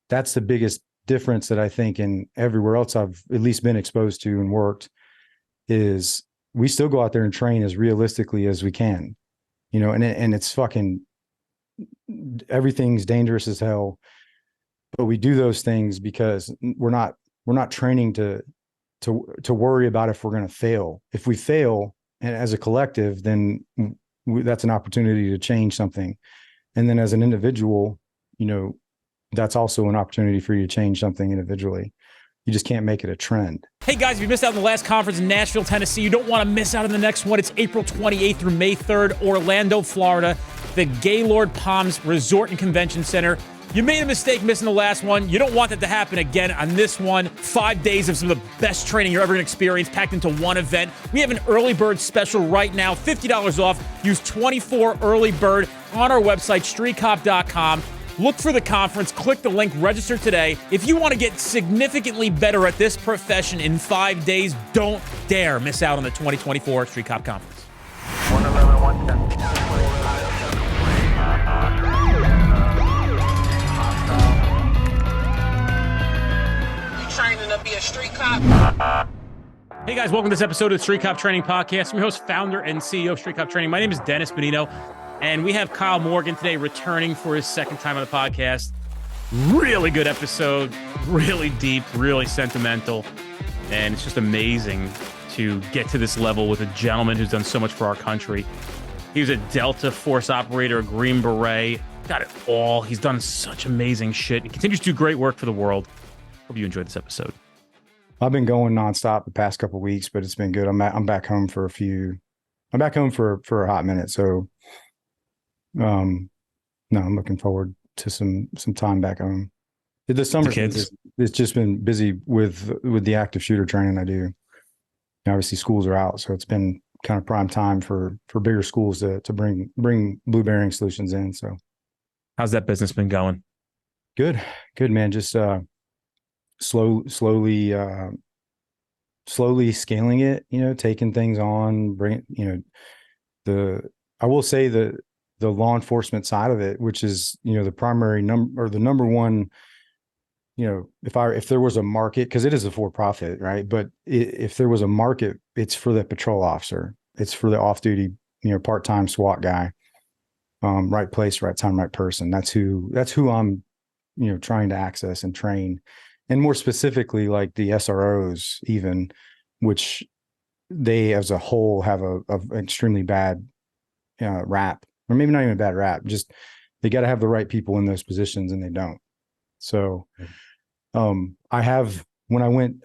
that's the biggest difference that I think in everywhere else I've at least been exposed to and worked is we still go out there and train as realistically as we can, and it's fucking, everything's dangerous as hell, but we do those things because we're not training to worry about if we're going to fail. If we fail and as a collective, then that's an opportunity to change something. And then as an individual, that's also an opportunity for you to change something individually. You just can't make it a trend. Hey guys, if you missed out on the last conference in Nashville, Tennessee, you don't want to miss out on the next one. It's April 28th through May 3rd, Orlando, Florida, the Gaylord Palms Resort and Convention Center. You made a mistake missing the last one. You don't want that to happen again on this one. 5 days of some of the best training you're ever going to experience packed into one event. We have an early bird special right now, $50 off. Use 24 early bird on our website, streetcop.com. Look for the conference, click the link, register today. If you want to get significantly better at this profession in 5 days, don't dare miss out on the 2024 Street Cop Conference. 111, 110. Training to be a street cop. Hey guys, welcome to this episode of the Street Cop Training Podcast. I'm your host, founder, and CEO of Street Cop Training. My name is Dennis Benino, and we have Kyle Morgan today returning for his second time on the podcast. Really good episode, really deep, really sentimental, and it's just amazing to get to this level with a gentleman who's done so much for our country. He was a Delta Force operator, a Green Beret, got it all. He's done such amazing shit. He continues to do great work for the world. Hope you enjoyed this episode. I've been going nonstop the past couple of weeks, but it's been good. I'm back home for a hot minute. So, no, I'm looking forward to some time back home. The summer kids, it's just been busy with the active shooter training I do. Obviously schools are out, so it's been kind of prime time for bigger schools to bring Blu Bearing Solutions in. So how's that business been going? Good, man. Just, slowly scaling it, taking things on, I will say the law enforcement side of it, which is, the primary the number one, if there was a market, because it is a for-profit, right? But if there was a market, it's for the patrol officer. It's for the off-duty, part-time SWAT guy. Right place, right time, right person. That's who I'm, trying to access and train. And more specifically, like the SROs, even, which they as a whole have an extremely bad rap, or maybe not even a bad rap. Just they got to have the right people in those positions, and they don't. So, I have, when I went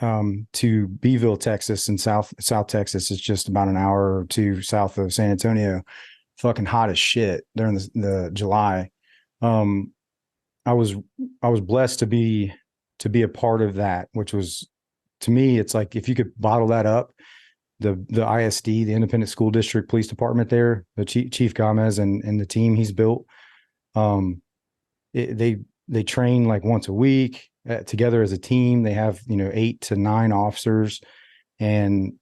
to Beeville, Texas, in South Texas, it's just about an hour or two south of San Antonio. Fucking hot as shit during the July. I was blessed to be a part of that, which was, to me, it's like, if you could bottle that up, the ISD, the Independent School District Police Department there, the Chief Gomez and the team he's built, they train like once a week together as a team. They have, 8 to 9 officers and,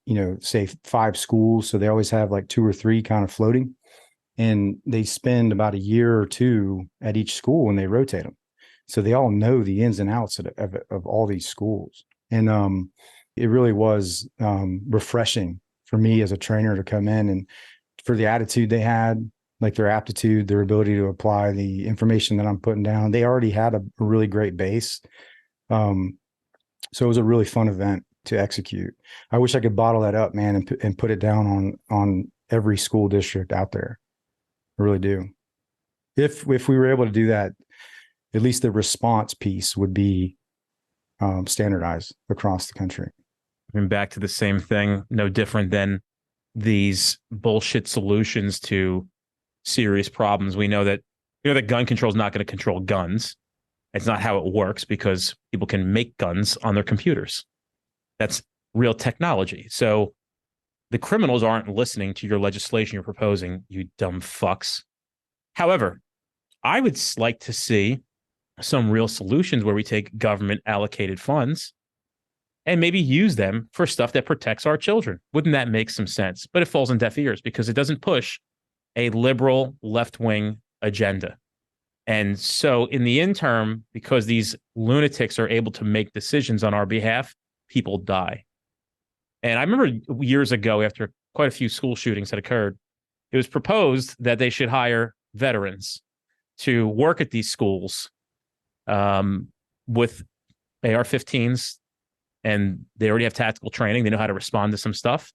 say 5 schools. So they always have like 2 or 3 kind of floating, and they spend about a year or 2 at each school when they rotate them. So they all know the ins and outs of all these schools. And it really was refreshing for me as a trainer to come in, and for the attitude they had, like their aptitude, their ability to apply the information that I'm putting down. They already had a really great base. So it was a really fun event to execute. I wish I could bottle that up, man, and put it down on every school district out there. I really do. If we were able to do that, at least the response piece would be standardized across the country. I mean, back to the same thing, no different than these bullshit solutions to serious problems. We know that, that gun control is not going to control guns. It's not how it works, because people can make guns on their computers. That's real technology. So the criminals aren't listening to your legislation you're proposing, you dumb fucks. However, I would like to see some real solutions where we take government allocated funds and maybe use them for stuff that protects our children. Wouldn't that make some sense? But it falls on deaf ears because it doesn't push a liberal left-wing agenda. And so in the interim, because these lunatics are able to make decisions on our behalf, people die. And I remember years ago, after quite a few school shootings had occurred, it was proposed that they should hire veterans to work at these schools with AR-15s, and they already have tactical training. They know how to respond to some stuff.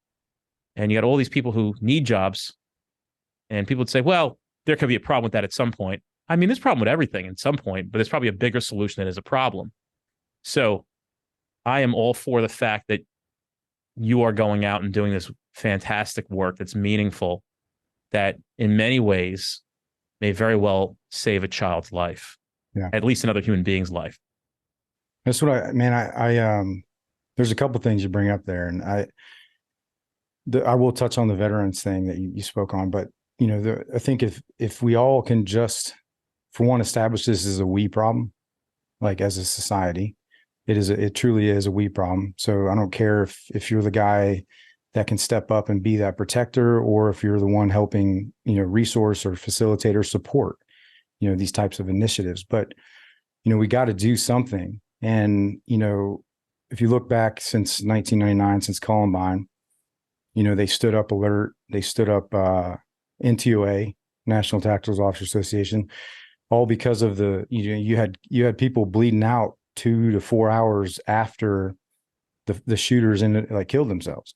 And you got all these people who need jobs, and people would say, well, there could be a problem with that at some point. I mean, there's a problem with everything at some point, but there's probably a bigger solution that is a problem. So I am all for the fact that you are going out and doing this fantastic work that's meaningful, that in many ways may very well save a child's life, at least another human being's life. That's what I there's a couple things you bring up there, and I will touch on the veterans thing that you spoke on, but I think if we all can just, for one, establish this as a we problem, like as a society, it truly is a we problem. So I don't care if you're the guy that can step up and be that protector, or if you're the one helping, resource or facilitate or support, these types of initiatives. But, we got to do something. And, if you look back since 1999, since Columbine, they stood up alert, they stood up NTOA, National Tactical Officer Association, all because of you had people bleeding out 2 to 4 hours after the shooters killed themselves,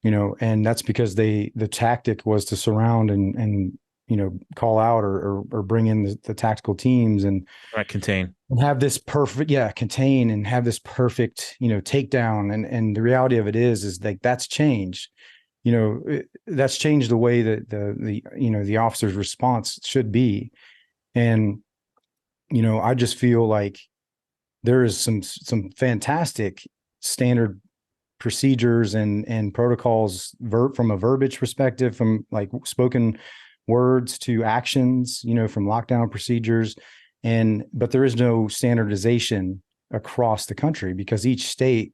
and that's because the tactic was to surround and call out or bring in the tactical teams and contain and have this perfect, contain and have this perfect, takedown. And the reality of it is like, that's changed. That's changed the way that the officer's response should be. And, I just feel like there is some fantastic standard procedures and protocols from a verbiage perspective, from like spoken words to actions, from lockdown procedures. But there is no standardization across the country, because each state,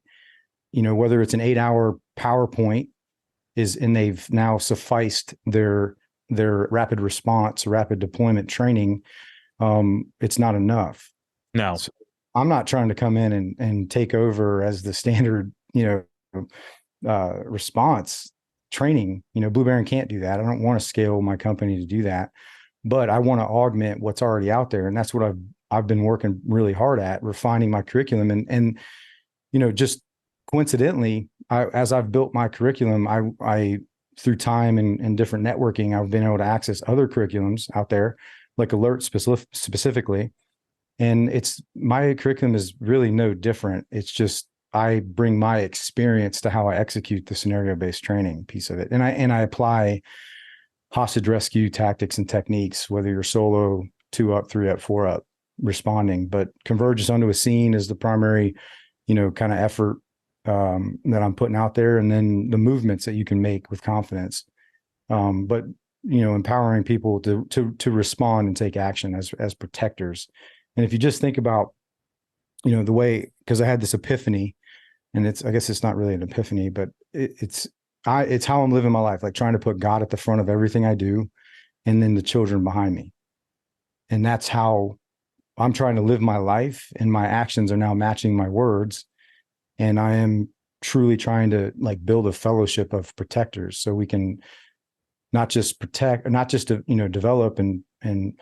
whether it's an 8-hour PowerPoint and they've now sufficed their rapid response, rapid deployment training, it's not enough. No. So I'm not trying to come in and take over as the standard, response training. Blu Bearing can't do that. I don't want to scale my company to do that, but I want to augment what's already out there. And that's what I've been working really hard at, refining my curriculum. And just coincidentally, as I've built my curriculum, I through time and different networking, I've been able to access other curriculums out there, like alert specifically. And my curriculum is really no different. It's just, I bring my experience to how I execute the scenario-based training piece of it. And I apply hostage rescue tactics and techniques, whether you're solo, 2 up, 3 up, 4 up responding. But convergence onto a scene is the primary, kind of effort that I'm putting out there. And then the movements that you can make with confidence. But, empowering people to respond and take action as protectors. And if you just think about, the way, because I had this epiphany, and I guess it's not really an epiphany, but it's how I'm living my life, like trying to put God at the front of everything I do, and then the children behind me. And that's how I'm trying to live my life, and my actions are now matching my words. And I am truly trying to build a fellowship of protectors, so we can not just protect, not just to, develop and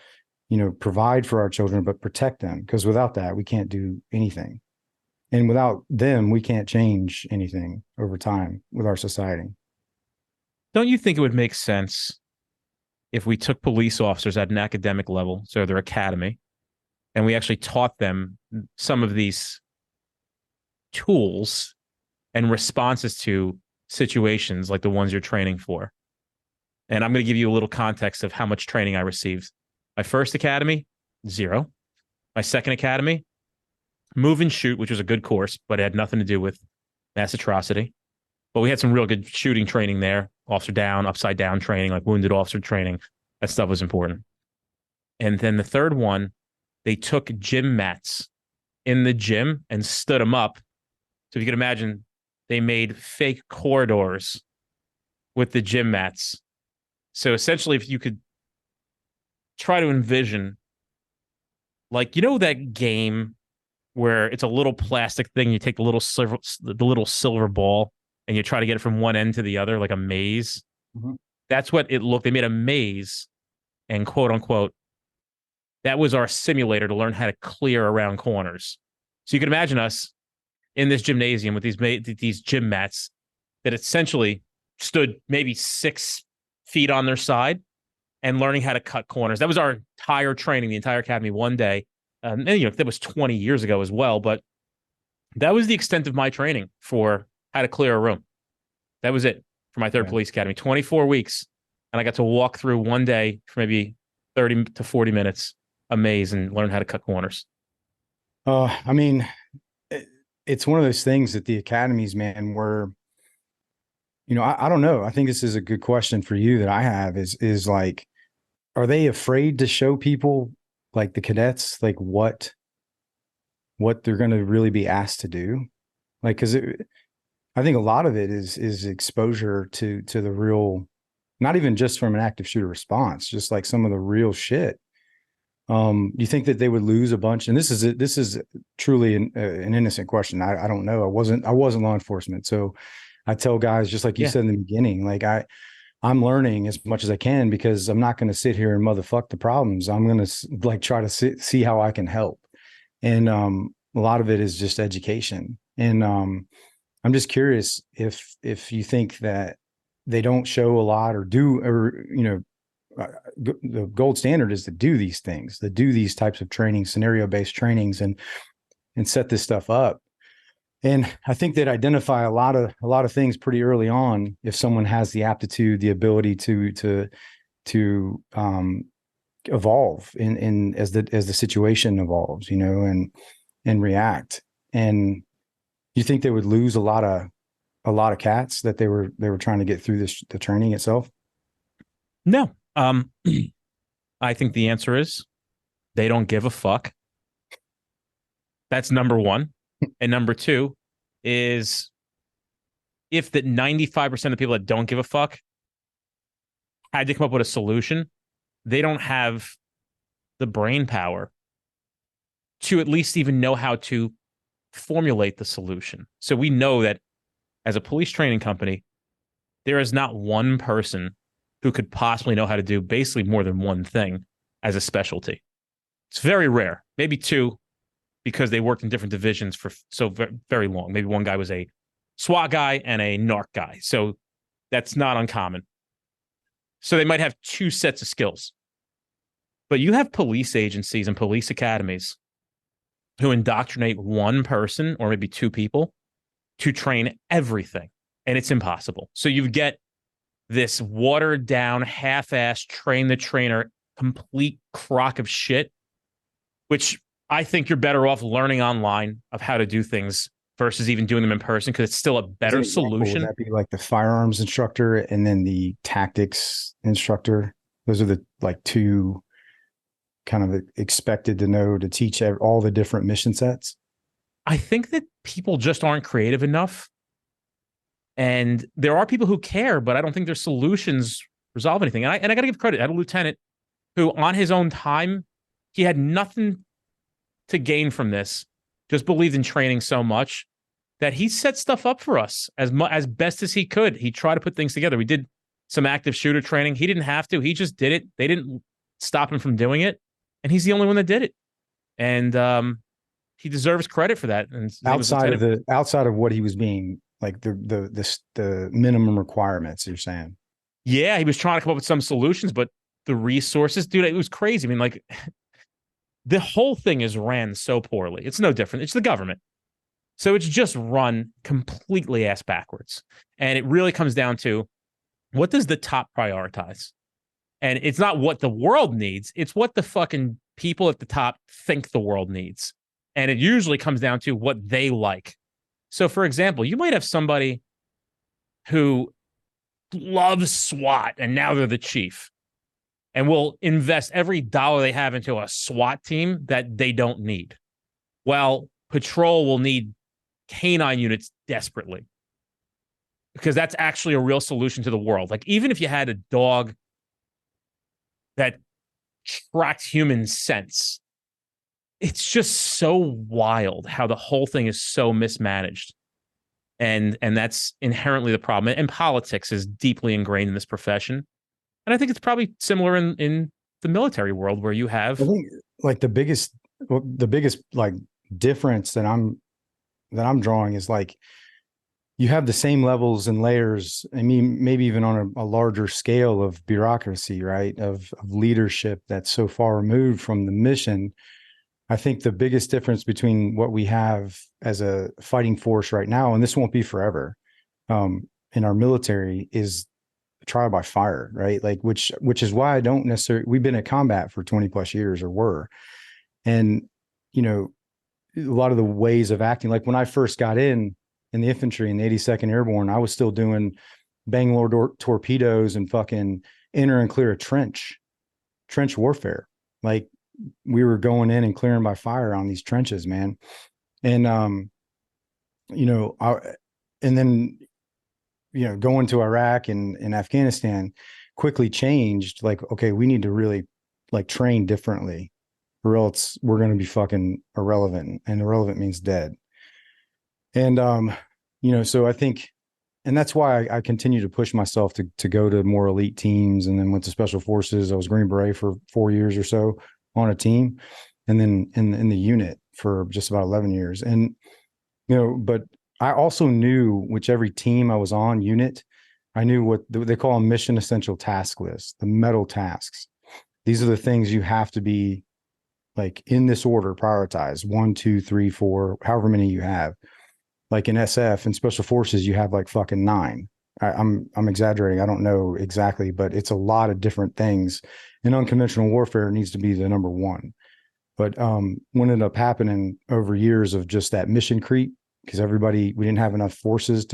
provide for our children, but protect them. Because without that, we can't do anything. And without them, we can't change anything over time with our society. Don't you think it would make sense if we took police officers at an academic level, so their academy, and we actually taught them some of these tools and responses to situations like the ones you're training for? And I'm going to give you a little context of how much training I received. My first academy, 0. My second academy, move and shoot, which was a good course, but it had nothing to do with mass atrocity. But we had some real good shooting training there. Officer down, upside down training, like wounded officer training. That stuff was important. And then the third one, they took gym mats in the gym and stood them up. So if you can imagine, they made fake corridors with the gym mats. So essentially, if you could try to envision Like, you know that game where it's a little plastic thing, you take the little silver ball and you try to get it from one end to the other, like a maze. Mhm. That's what it looked. They made a maze, and quote unquote, that was our simulator to learn how to clear around corners. So you can imagine us in this gymnasium with these gym mats that essentially stood maybe 6 feet on their side and learning how to cut corners. That was our entire training, the entire academy, one day. And that was 20 years ago as well, but that was the extent of my training for how to clear a room. That was it for my third police academy, 24 weeks. And I got to walk through one day for maybe 30 to 40 minutes, a maze, and learn how to cut corners. I mean, it's one of those things that the academies, man, were, I don't know. I think this is a good question for you that I have is like, are they afraid to show people, like the cadets, like what they're going to really be asked to do? Like, cause I think a lot of it is exposure to the real, not even just from an active shooter response, just like some of the real shit. You think that they would lose a bunch? And this is truly an innocent question. I don't know. I wasn't law enforcement. So I tell guys, just like you said in the beginning, like I'm learning as much as I can, because I'm not going to sit here and motherfuck the problems. I'm going to like try to see how I can help. And a lot of it is just education. And I'm just curious if you think that they don't show a lot or do, or, the gold standard is to do these things, to do these types of training, scenario-based trainings, and set this stuff up. And I think that identify a lot of things pretty early on. If someone has the aptitude, the ability to evolve in as the situation evolves, and react. And you think they would lose a lot of cats that they were trying to get through the training itself? No. I think the answer is they don't give a fuck. That's number one. And number two is, if the 95% of people that don't give a fuck had to come up with a solution, they don't have the brain power to at least even know how to formulate the solution. So we know that as a police training company, there is not one person who could possibly know how to do basically more than one thing as a specialty. It's very rare, maybe two, because they worked in different divisions for so very long. Maybe one guy was a SWAT guy and a NARC guy. So that's not uncommon. So they might have two sets of skills. But you have police agencies and police academies who indoctrinate one person or maybe two people to train everything. And it's impossible. So you get this watered down, half-assed, train the trainer, complete crock of shit, which I think you're better off learning online of how to do things versus even doing them in person, because it's still a better solution. Would that be like the firearms instructor and then the tactics instructor? Those are the like two kind of expected to know to teach all the different mission sets. I think that people just aren't creative enough. And there are people who care, but I don't think their solutions resolve anything. And I got to give credit. I had a lieutenant who, on his own time, he had nothing to gain from this, just believed in training so much that he set stuff up for us as best as he could. He tried to put things together. We did some active shooter training. He didn't have to. He just did it. They didn't stop him from doing it. And he's the only one that did it. And he deserves credit for that. And outside of what he was being, like the minimum requirements, you're saying? Yeah, he was trying to come up with some solutions, but the resources, dude, it was crazy. I mean, like, the whole thing is ran so poorly. It's no different. It's the government. So it's just run completely ass backwards. And it really comes down to, what does the top prioritize? And it's not what the world needs. It's what the fucking people at the top think the world needs. And it usually comes down to what they like. So, for example, you might have somebody who loves SWAT and now they're the chief and will invest every dollar they have into a SWAT team that they don't need. Well, patrol will need canine units desperately, because that's actually a real solution to the world. Like, even if you had a dog that tracked human scents, it's just so wild how the whole thing is so mismanaged. And that's inherently the problem. And politics is deeply ingrained in this profession. And I think it's probably similar in the military world, where you have, I think like the biggest like difference that I'm drawing is like, you have the same levels and layers. I mean, maybe even on a larger scale of bureaucracy, right? Of leadership that's so far removed from the mission. I think the biggest difference between what we have as a fighting force right now, and this won't be forever, in our military, is trial by fire, right? Like, which is why I don't necessarily, we've been at combat for 20 plus years, or were. And, you know, a lot of the ways of acting, like when I first got in the infantry in the 82nd Airborne, I was still doing Bangalore torpedoes and fucking enter and clear a trench warfare. Like, we were going in and clearing by fire on these trenches, man. And, you know, and then, you know, going to Iraq and Afghanistan quickly changed. Like, okay, we need to really like train differently, or else we're going to be fucking irrelevant, and irrelevant means dead. And, you know, so I think, and that's why I continue to push myself to go to more elite teams, and then went to Special Forces. I was Green Beret for 4 years or so on a team, and then in the unit for just about 11 years. And, you know, but I also knew whichever team I was on, unit, I knew what they call a mission essential task list, the metal tasks. These are the things you have to be, like, in this order, prioritize 1, 2, 3, 4, however many you have. Like in SF and Special Forces, you have like fucking 9. I'm exaggerating. I don't know exactly, but it's a lot of different things. In unconventional warfare, it needs to be the number 1. But what ended up happening over years of just that mission creep, because we didn't have enough forces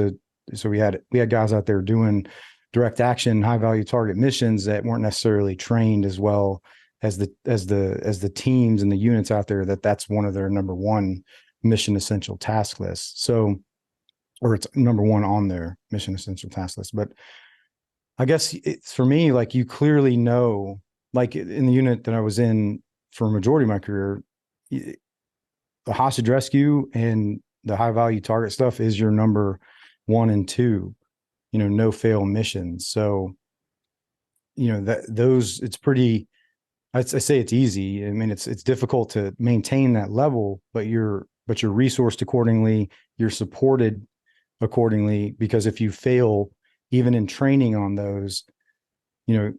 so we had guys out there doing direct action, high value target missions that weren't necessarily trained as well as the teams and the units out there, that's one of their number 1 mission essential task lists. So, or it's number 1 on their mission essential task list. But I guess it's, for me, like, you clearly know, like in the unit that I was in for a majority of my career, the hostage rescue and the high value target stuff is your number 1 and 2, you know, no fail missions. So, you know, it's pretty, I say it's easy. I mean, it's difficult to maintain that level, but you're resourced accordingly. You're supported accordingly, because if you fail, even in training on those, you know,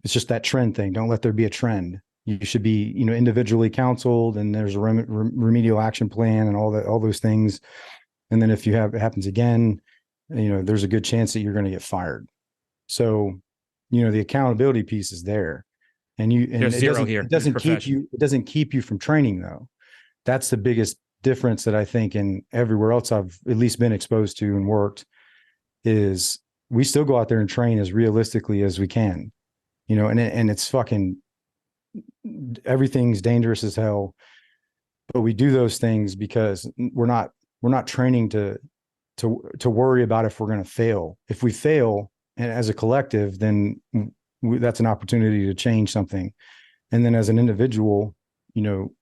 it's just that trend thing. Don't let there be a trend. You should be, you know, individually counseled, and there's a remedial action plan and all those things. And then if it happens again, you know, there's a good chance that you're going to get fired. So, you know, the accountability piece is there, and there's zero here. It doesn't keep you from training, though. That's the biggest difference that I think in everywhere else I've at least been exposed to and worked, is we still go out there and train as realistically as we can, you know, and it's fucking, everything's dangerous as hell, but we do those things because we're not training to worry about if we're going to fail. If we fail, and as a collective, then that's an opportunity to change something. And then as an individual, you know,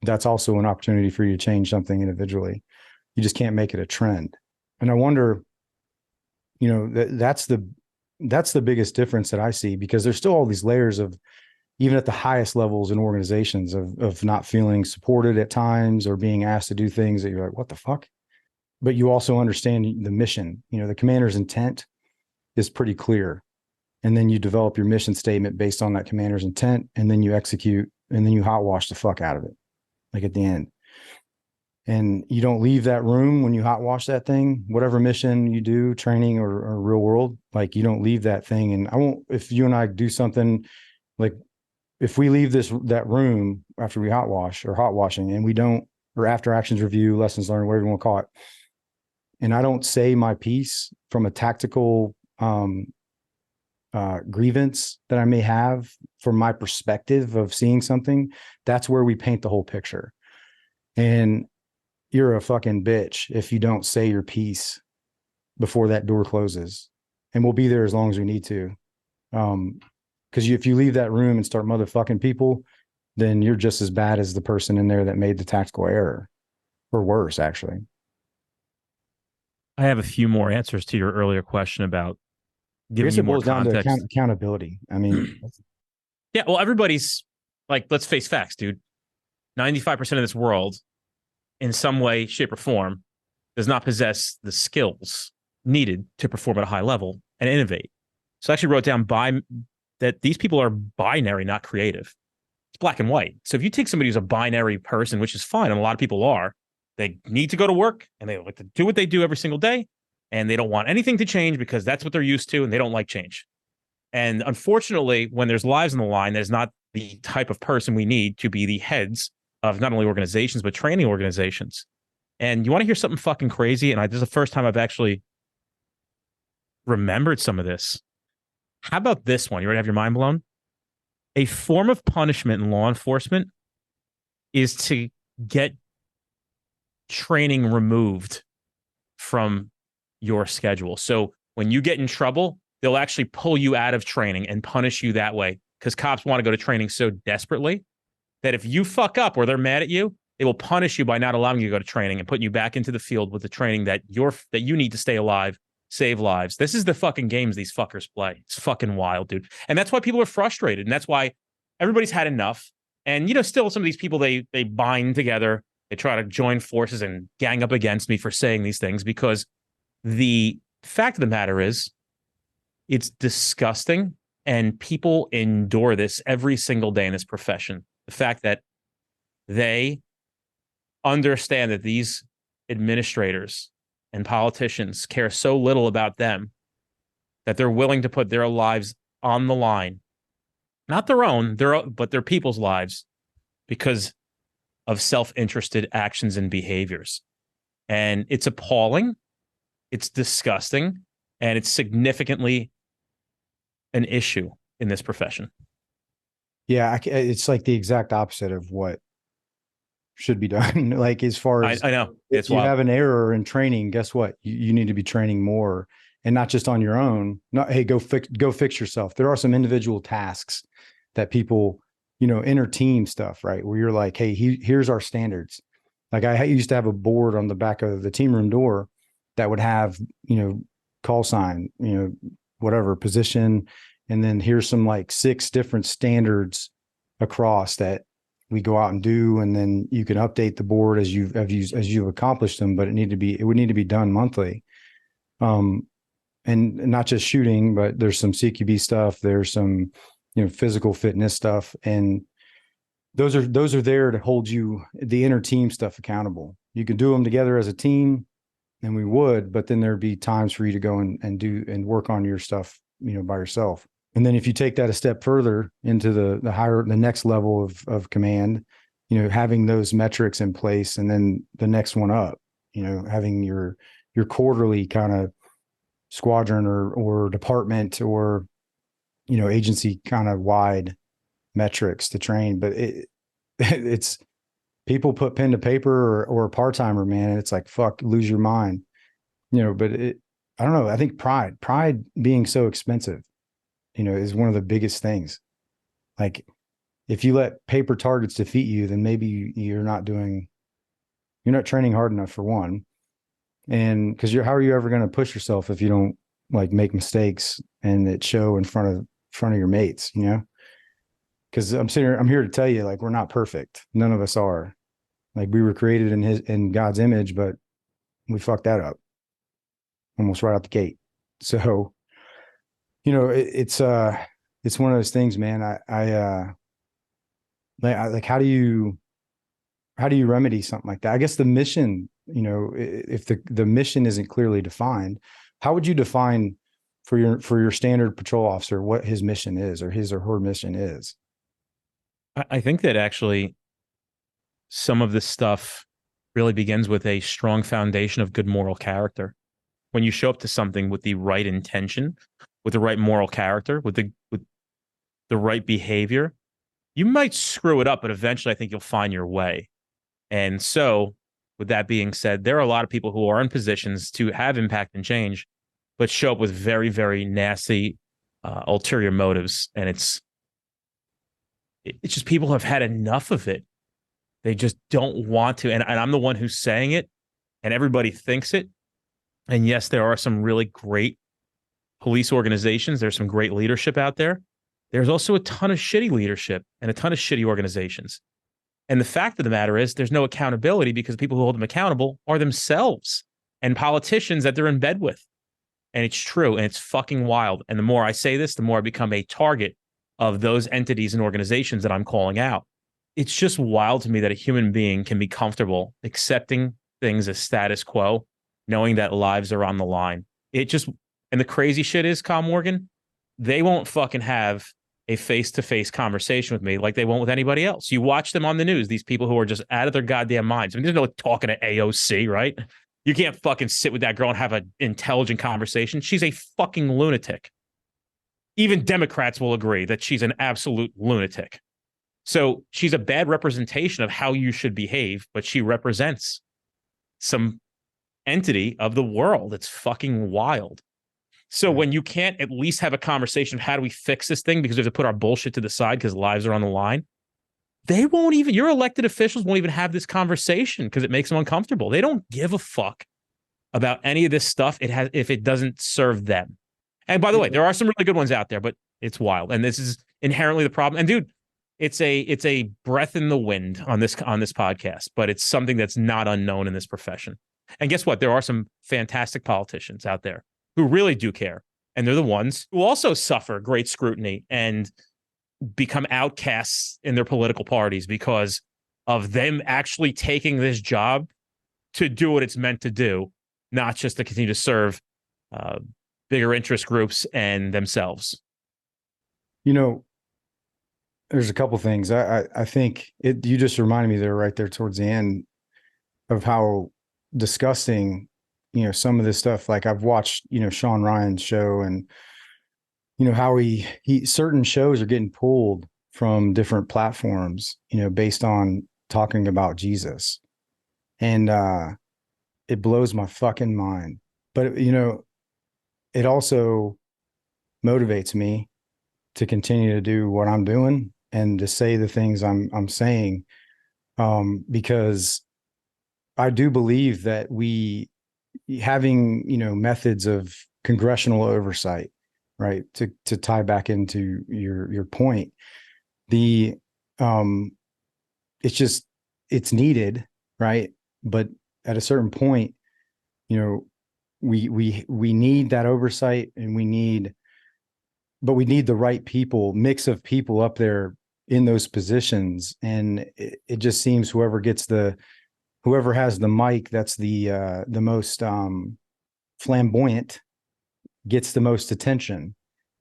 that's also an opportunity for you to change something individually. You just can't make it a trend. And I wonder, you know, that's the biggest difference that I see, because there's still all these layers of, even at the highest levels in organizations, of not feeling supported at times, or being asked to do things that you're like, what the fuck? But you also understand the mission. You know, the commander's intent is pretty clear. And then you develop your mission statement based on that commander's intent, and then you execute, and then you hot wash the fuck out of it, like at the end. And you don't leave that room when you hot wash that thing, whatever mission you do, training or real world, like, you don't leave that thing. And I won't, if you and I do something, like, if we leave that room after we hot wash or hot washing, and we don't, or after actions review, lessons learned, whatever you want to call it, and I don't say my piece from a tactical grievance that I may have from my perspective of seeing something, that's where we paint the whole picture. And you're a fucking bitch if you don't say your piece before that door closes. And we'll be there as long as we need to. Because if you leave that room and start motherfucking people, then you're just as bad as the person in there that made the tactical error, or worse, actually. I have a few more answers to your earlier question about I giving guess you it more boils down to context. accountability. I mean, Yeah, well, everybody's like, let's face facts, dude. 95% of this world, in some way, shape, or form, does not possess the skills needed to perform at a high level and innovate. So I actually wrote down that these people are binary, not creative. It's black and white. So if you take somebody who's a binary person, which is fine, and a lot of people are, they need to go to work and they like to do what they do every single day, and they don't want anything to change because that's what they're used to, and they don't like change. And unfortunately, when there's lives on the line, that is not the type of person we need to be the heads of not only organizations, but training organizations. And you want to hear something fucking crazy? And this is the first time I've actually remembered some of this. How about this one? You ready to have your mind blown? A form of punishment in law enforcement is to get training removed from your schedule. So when you get in trouble, they'll actually pull you out of training and punish you that way, because cops want to go to training so desperately that if you fuck up or they're mad at you, they will punish you by not allowing you to go to training and putting you back into the field with the training that you need to stay alive, save lives. This is the fucking games these fuckers play. It's fucking wild, dude. And that's why people are frustrated. And that's why everybody's had enough. And, still some of these people, they bind together. They try to join forces and gang up against me for saying these things, because the fact of the matter is it's disgusting. And people endure this every single day in this profession. The fact that they understand that these administrators and politicians care so little about them that they're willing to put their lives on the line, not their own, but their people's lives, because of self-interested actions and behaviors. And it's appalling, it's disgusting, and it's significantly an issue in this profession. Yeah, it's like the exact opposite of what should be done. Like, as far as I know, if you have an error in training, guess what? You need to be training more, and not just on your own. Not, hey, go fix yourself. There are some individual tasks that people, inner team stuff, right? Where you're like, hey, here's our standards. Like, I used to have a board on the back of the team room door that would have, call sign, whatever position. And then here's some like 6 different standards across that we go out and do. And then you can update the board as you've accomplished them, but it would need to be done monthly. And not just shooting, but there's some CQB stuff. There's some, physical fitness stuff. And those are there to hold you, the inner team stuff, accountable. You can do them together as a team, and we would, but then there'd be times for you to go and do and work on your stuff, by yourself. And then if you take that a step further into the next level of command, having those metrics in place, and then the next one up, having your quarterly kind of squadron or department or, agency kind of wide metrics to train. But it's people put pen to paper or a part-timer, man, and it's like, fuck, lose your mind, but I don't know. I think pride being so expensive, is one of the biggest things. Like, if you let paper targets defeat you, then maybe you're not training hard enough, for one. And because how are you ever going to push yourself if you don't like make mistakes and it show in front of your mates, because I'm here to tell you, like, we're not perfect. None of us are. Like, we were created in God's image, but we fucked that up almost right out the gate. So, it's one of those things, man. I like, how do you remedy something like that? I guess the mission, if the mission isn't clearly defined, how would you define for your standard patrol officer what his mission is, or his or her mission is? I think that actually some of this stuff really begins with a strong foundation of good moral character. When you show up to something with the right intention, with the right moral character, with the right behavior, you might screw it up, but eventually I think you'll find your way. And so, with that being said, there are a lot of people who are in positions to have impact and change, but show up with very, very nasty ulterior motives. And it's It's just people have had enough of it. They just don't want to. And I'm the one who's saying it, and everybody thinks it. And yes, there are some really great police organizations. There's some great leadership out there. There's also a ton of shitty leadership and a ton of shitty organizations. And the fact of the matter is there's no accountability because people who hold them accountable are themselves and politicians that they're in bed with. And it's true. And it's fucking wild. And the more I say this, the more I become a target of those entities and organizations that I'm calling out. It's just wild to me that a human being can be comfortable accepting things as status quo, knowing that lives are on the line. It just, and the crazy shit is, Kyle Morgan, they won't fucking have a face-to-face conversation with me like they won't with anybody else. You watch them on the news, these people who are just out of their goddamn minds. I mean, there's no talking to AOC, right? You can't fucking sit with that girl and have an intelligent conversation. She's a fucking lunatic. Even Democrats will agree that she's an absolute lunatic. So she's a bad representation of how you should behave, but she represents some entity of the world. It's fucking wild. So when you can't at least have a conversation of how do we fix this thing because we have to put our bullshit to the side because lives are on the line, they won't even, your elected officials won't even have this conversation because it makes them uncomfortable. They don't give a fuck about any of this stuff if it doesn't serve them. And by the way, there are some really good ones out there, but it's wild. And this is inherently the problem. And dude, it's a breath in the wind on this podcast, but it's something that's not unknown in this profession. And guess what? There are some fantastic politicians out there who really do care. And they're the ones who also suffer great scrutiny and become outcasts in their political parties because of them actually taking this job to do what it's meant to do, not just to continue to serve bigger interest groups and themselves. You know, there's a couple things. I think you just reminded me there right there towards the end of how disgusting, some of this stuff. Like I've watched, Sean Ryan's show and, how he certain shows are getting pulled from different platforms, based on talking about Jesus. And it blows my fucking mind. But, it also motivates me to continue to do what I'm doing and to say the things I'm saying, because I do believe that we having, methods of congressional oversight, right? To tie back into your point, it's needed, right? But at a certain point, we need that oversight, and we need the right people, mix of people up there in those positions. And it just seems whoever has the mic, that's the most flamboyant, gets the most attention.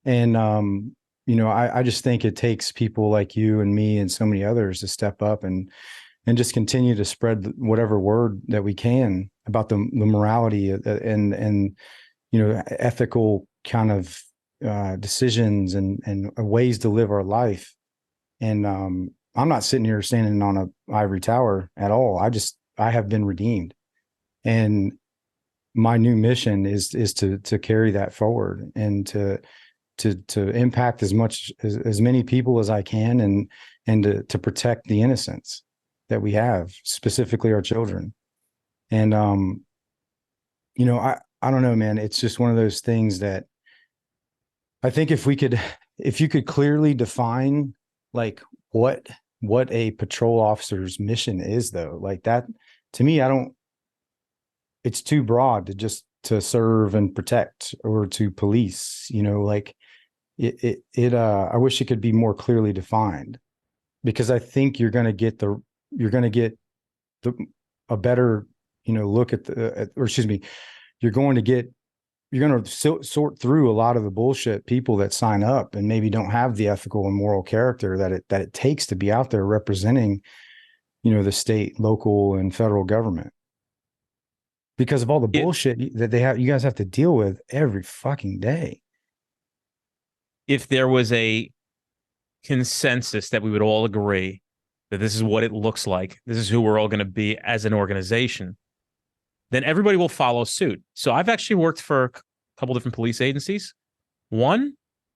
And I just think it takes people like you and me and so many others to step up and just continue to spread whatever word that we can about the morality and ethical kind of decisions and ways to live our life. And I'm not sitting here standing on a ivory tower at all. I have been redeemed, and my new mission is to carry that forward and to impact as many people as I can, and to protect the innocents that we have, specifically our children. And I don't know, man, it's just one of those things that I think if you could clearly define like what a patrol officer's mission is, though, like that, to me, it's too broad to serve and protect or to police, like I wish it could be more clearly defined, because I think you're going to get a better, look at you're going to sort through a lot of the bullshit people that sign up and maybe don't have the ethical and moral character that it takes to be out there representing, the state, local, and federal government, because of all the bullshit that you guys have to deal with every fucking day. If there was a consensus that we would all agree that this is what it looks like, this is who we're all going to be as an organization, then everybody will follow suit. So I've actually worked for a couple different police agencies. One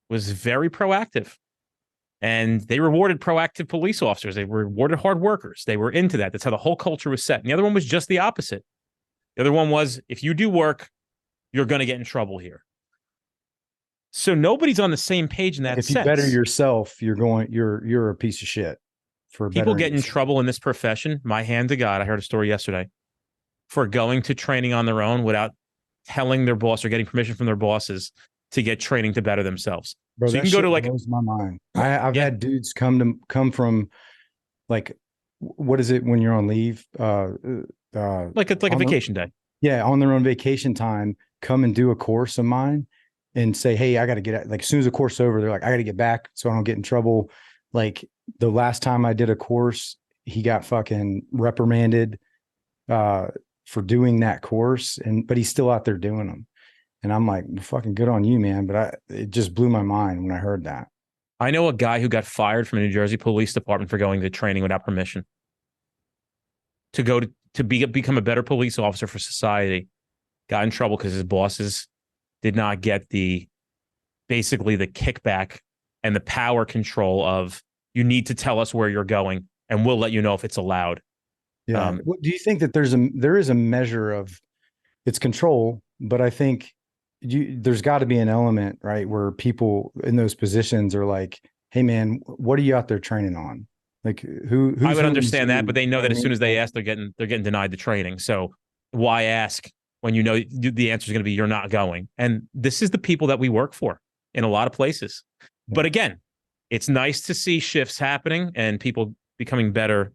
was very proactive. And they rewarded proactive police officers. They rewarded hard workers. They were into that. That's how the whole culture was set. And the other one was just the opposite. The other one was, if you do work, you're going to get in trouble here. So nobody's on the same page in that sense. If you better yourself, you're a piece of shit. For people get in trouble in this profession. My hand to God, I heard a story yesterday, for going to training on their own without telling their boss or getting permission from their bosses to get training to better themselves. Bro, so you can go to like, blows my mind. I've had dudes come from like, what is it when you're on leave? like a vacation day. Yeah, on their own vacation time, come and do a course of mine and say, hey, I got to get like, as soon as the course is over, they're like, I got to get back so I don't get in trouble. Like the last time I did a course, he got fucking reprimanded for doing that course, but he's still out there doing them. And I'm like, fucking good on you, man. But it just blew my mind when I heard that. I know a guy who got fired from the New Jersey Police Department for going to training without permission to go to become a better police officer for society. Got in trouble because his bosses did not get basically the kickback and the power control of, you need to tell us where you're going and we'll let you know if it's allowed. Yeah. Do you think that there is a measure of it's control, but I think there's got to be an element, right, where people in those positions are like, hey man, what are you out there training on? Like I would understand that, but they know that as soon as they ask, they're getting denied the training. So why ask when you know the answer is going to be you're not going? And this is the people that we work for in a lot of places. Yeah. But again, it's nice to see shifts happening and people becoming better,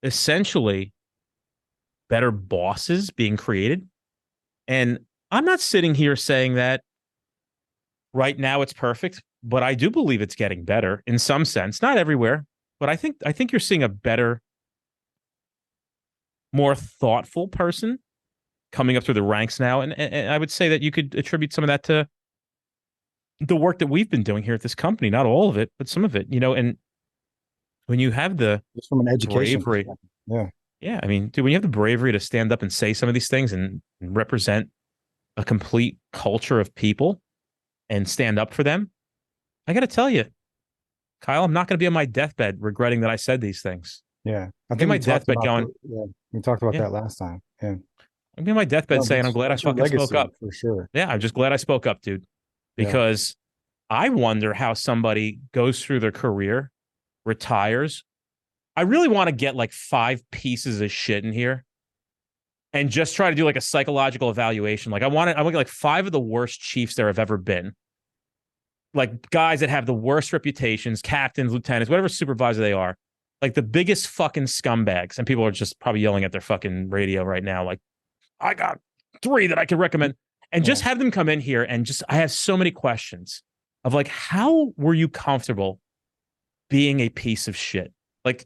essentially better bosses being created. And I'm not sitting here saying that right now it's perfect, but I do believe it's getting better in some sense, not everywhere, but I think you're seeing a better, more thoughtful person coming up through the ranks now. And I would say that you could attribute some of that to the work that we've been doing here at this company, not all of it, but some of it, and when you have just from an education bravery, yeah. I mean, dude, when you have the bravery to stand up and say some of these things and represent a complete culture of people and stand up for them, I got to tell you, Kyle, I'm not going to be on my deathbed regretting that I said these things. Yeah. I think my deathbed going. We talked about that last time. Yeah. I'm be on my deathbed saying I'm glad I fucking spoke up. For sure. Yeah. I'm just glad I spoke up, dude, because I wonder how somebody goes through their career, retires. I really want to get like 5 pieces of shit in here and just try to do like a psychological evaluation. Like I want to get like 5 of the worst chiefs there have ever been. Like guys that have the worst reputations, captains, lieutenants, whatever supervisor they are, like the biggest fucking scumbags. And people are just probably yelling at their fucking radio right now. Like, I got 3 that I could recommend, and just have them come in here. And I have so many questions of like, how were you comfortable being a piece of shit? Like,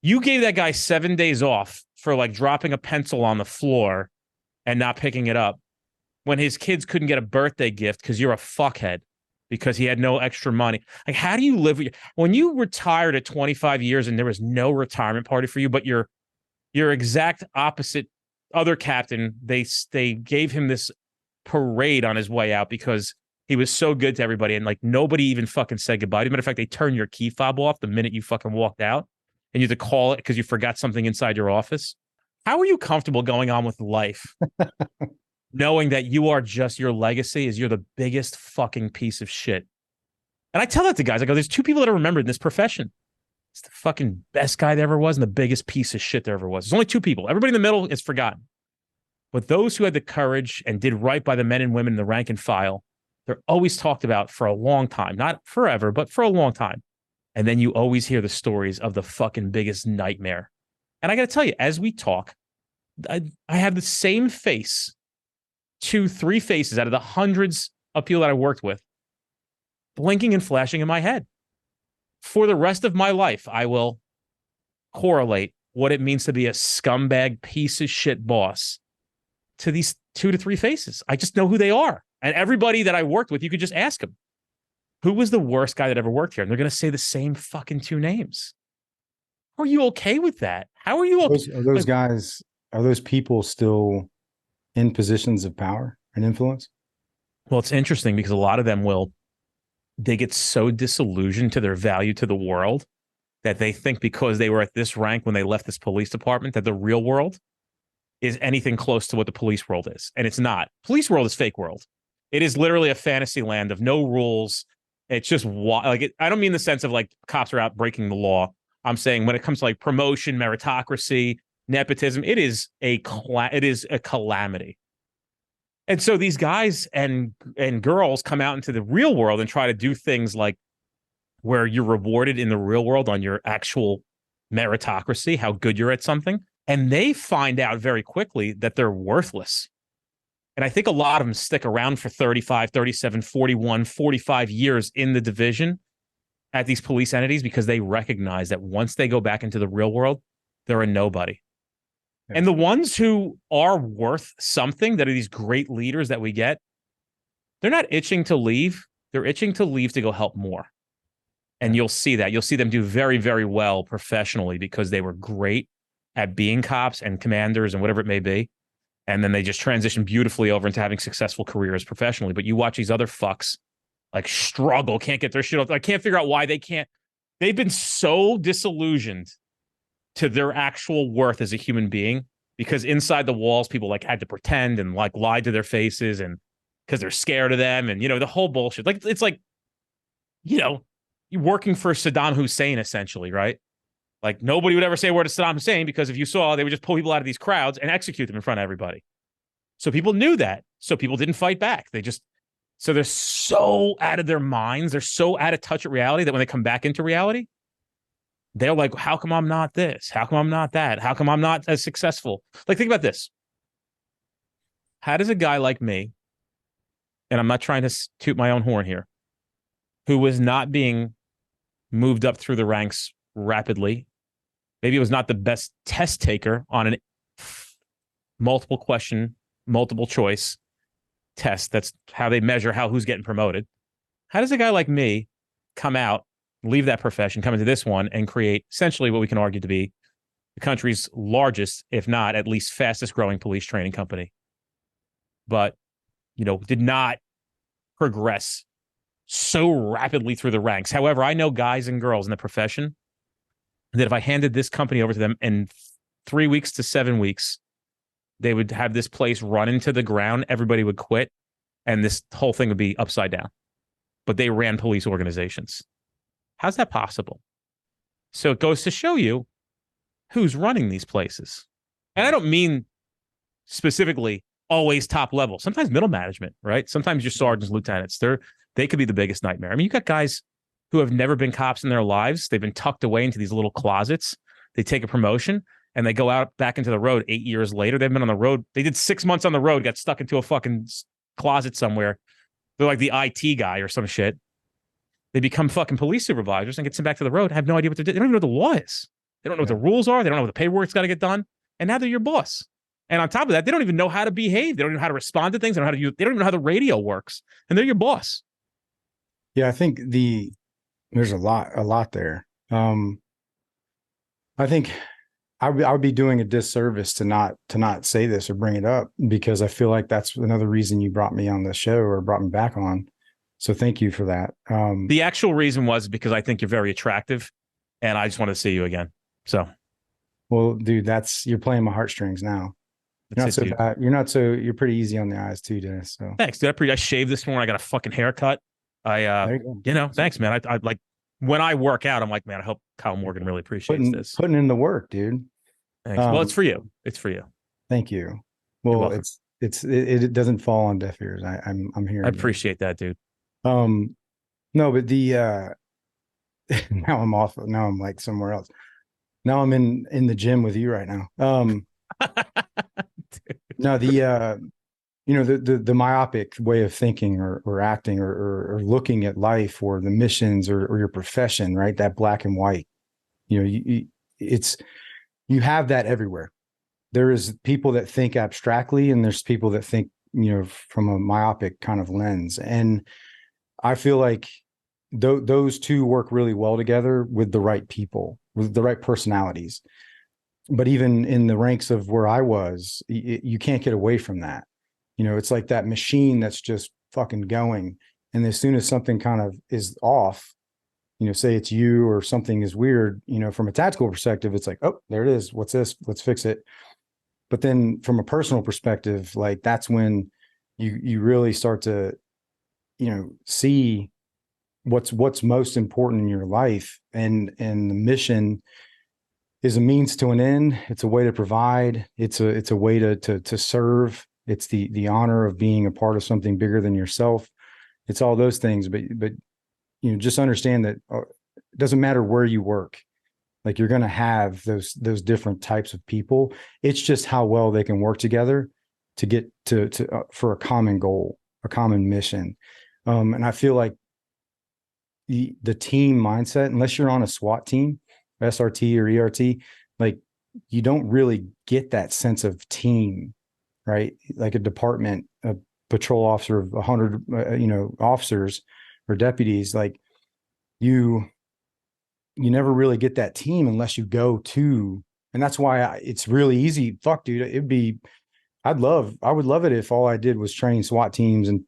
you gave that guy 7 days off for like dropping a pencil on the floor and not picking it up when his kids couldn't get a birthday gift because you're a fuckhead because he had no extra money. Like, how do you live when you retired at 25 years and there was no retirement party for you, but your exact opposite other captain, they gave him this parade on his way out because he was so good to everybody and like nobody even fucking said goodbye. As a matter of fact, they turned your key fob off the minute you fucking walked out. And you had to call it because you forgot something inside your office. How are you comfortable going on with life knowing that you are just, your legacy is you're the biggest fucking piece of shit? And I tell that to guys. I go, there's 2 people that are remembered in this profession. It's the fucking best guy there ever was and the biggest piece of shit there ever was. There's only 2 people. Everybody in the middle is forgotten. But those who had the courage and did right by the men and women in the rank and file, they're always talked about for a long time. Not forever, but for a long time. And then you always hear the stories of the fucking biggest nightmare. And I got to tell you, as we talk, I have the same face, 2, 3 faces out of the hundreds of people that I worked with, blinking and flashing in my head. For the rest of my life, I will correlate what it means to be a scumbag piece of shit boss to these 2 to 3 faces. I just know who they are. And everybody that I worked with, you could just ask them, who was the worst guy that ever worked here? And they're going to say the same fucking 2 names. Are you okay with that? How are you okay? Are those guys, are those people still in positions of power and influence? Well, it's interesting because a lot of them will they get so disillusioned to their value to the world that they think because they were at this rank when they left this police department that the real world is anything close to what the police world is. And it's not. Police world is fake world. It is literally a fantasy land of no rules. It's just I don't mean the sense of like cops are out breaking the law. I'm saying when it comes to like promotion, meritocracy, nepotism, it is a calamity. And so these guys and girls come out into the real world and try to do things like where you're rewarded in the real world on your actual meritocracy, how good you're at something. And they find out very quickly that they're worthless. And I think a lot of them stick around for 35, 37, 41, 45 years in the division at these police entities because they recognize that once they go back into the real world, they're a nobody. And the ones who are worth something, that are these great leaders that we get, they're not itching to leave. They're itching to leave to go help more. And you'll see that. You'll see them do very, very well professionally because they were great at being cops and commanders and whatever it may be. And then they just transition beautifully over into having successful careers professionally. But you watch these other fucks like struggle, can't get their shit off. I can't figure out why they can't. They've been so disillusioned to their actual worth as a human being because inside the walls, people like had to pretend and like lied to their faces and because they're scared of them. And, you know, the whole bullshit. Like, it's like, you know, you're working for Saddam Hussein, essentially, right? Like nobody would ever say a word to Saddam Hussein because if you saw, they would just pull people out of these crowds and execute them in front of everybody. So people knew that. So people didn't fight back. So they're so out of their minds. They're so out of touch with reality that when they come back into reality, they're like, how come I'm not this? How come I'm not that? How come I'm not as successful? Like, think about this. How does a guy like me, and I'm not trying to toot my own horn here, who was not being moved up through the ranks rapidly, maybe was not the best test taker on an multiple question, multiple choice test. That's how they measure who's getting promoted. How does a guy like me come out, leave that profession, come into this one, and create essentially what we can argue to be the country's largest, if not at least fastest growing police training company, but, you know, did not progress so rapidly through the ranks. However, I know guys and girls in the profession that if I handed this company over to them in 3 weeks to 7 weeks, they would have this place run into the ground. Everybody would quit. And this whole thing would be upside down. But they ran police organizations. How's that possible? So it goes to show you who's running these places. And I don't mean specifically always top level. Sometimes middle management, right? Sometimes your sergeants, lieutenants, they could be the biggest nightmare. I mean, you got guys who have never been cops in their lives. They've been tucked away into these little closets. They take a promotion and they go out back into the road 8 years later. They've been on the road. They did 6 months on the road, got stuck into a fucking closet somewhere. They're like the IT guy or some shit. They become fucking police supervisors and get sent back to the road, have no idea what to do. They don't even know what the law is. They don't know what the rules are. They don't know what the paperwork's got to get done. And now they're your boss. And on top of that, they don't even know how to behave. They don't even know how to respond to things. They don't even know how the radio works. And they're your boss. Yeah, I think there's a lot there. I think I would be doing a disservice to not say this or bring it up because I feel like that's another reason you brought me on the show or brought me back on. So thank you for that. The actual reason was because I think you're very attractive and I just want to see you again. So, well, dude, you're playing my heartstrings now. You're not so bad. You're pretty easy on the eyes too, Dennis. So thanks, dude. I shaved this morning. I got a fucking haircut. Thanks, man. I like when I work out, I'm like, man, I hope Kyle Morgan really appreciates this. Putting in the work, dude. Thanks. Well, it's for you. It's for you. Thank you. Well, it doesn't fall on deaf ears. I'm hearing. I appreciate that, dude. No, but now I'm off. Now I'm like somewhere else. Now I'm in the gym with you right now. No, the myopic way of thinking or acting or looking at life or the missions or your profession, right? That black and white, you have that everywhere. There is people that think abstractly and there's people that think, from a myopic kind of lens. And I feel like those two work really well together with the right people, with the right personalities. But even in the ranks of where I was, you can't get away from that. It's like that machine that's just fucking going. And as soon as something kind of is off, say it's you or something is weird, from a tactical perspective, it's like, oh, there it is. What's this? Let's fix it. But then from a personal perspective, like that's when you really start to, see what's most important in your life. And the mission is a means to an end. It's a way to provide. It's a way to serve. It's the honor of being a part of something bigger than yourself. It's all those things, but just understand that it doesn't matter where you work. Like you're going to have those different types of people. It's just how well they can work together to get to for a common goal, a common mission. And I feel like the team mindset, unless you're on a SWAT team, SRT or ERT, like you don't really get that sense of team, right? Like a department, a patrol officer of 100, officers or deputies, like you never really get that team unless you go to, and that's why it's really easy. Fuck, dude, I would love it if all I did was train SWAT teams and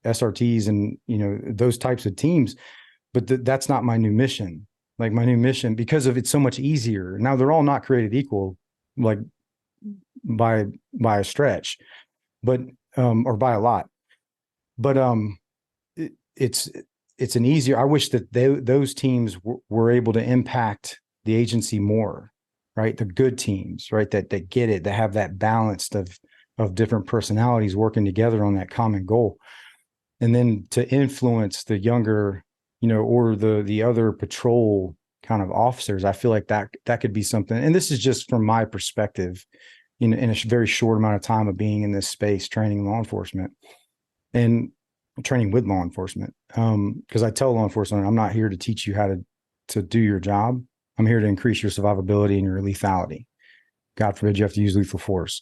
SRTs and, those types of teams, but that's not my new mission. Like my new mission, because of it's so much easier. Now they're all not created equal, like by a stretch, but, or by a lot, but, it's an easier, I wish that those teams were able to impact the agency more, right? The good teams, right? That get it, that have that balance of different personalities working together on that common goal. And then to influence the younger, or the other patrol kind of officers, I feel like that could be something. And this is just from my perspective in a very short amount of time of being in this space, training law enforcement and training with law enforcement. Because I tell law enforcement, I'm not here to teach you how to do your job. I'm here to increase your survivability and your lethality. God forbid you have to use lethal force.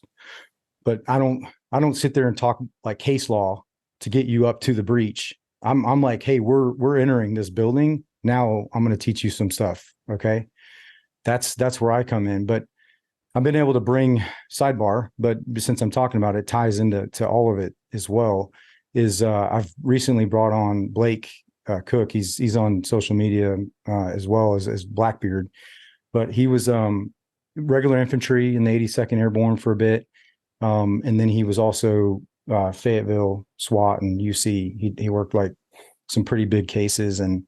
But I don't sit there and talk like case law to get you up to the breach. I'm like, hey, we're entering this building. Now I'm going to teach you some stuff. Okay. That's where I come in. But I've been able to bring sidebar, but since I'm talking about it, ties into all of it as well, is I've recently brought on Blake Cook. He's on social media as well as Blackbeard, but he was regular infantry in the 82nd Airborne for a bit. And then he was also Fayetteville SWAT and UC. He worked like some pretty big cases, and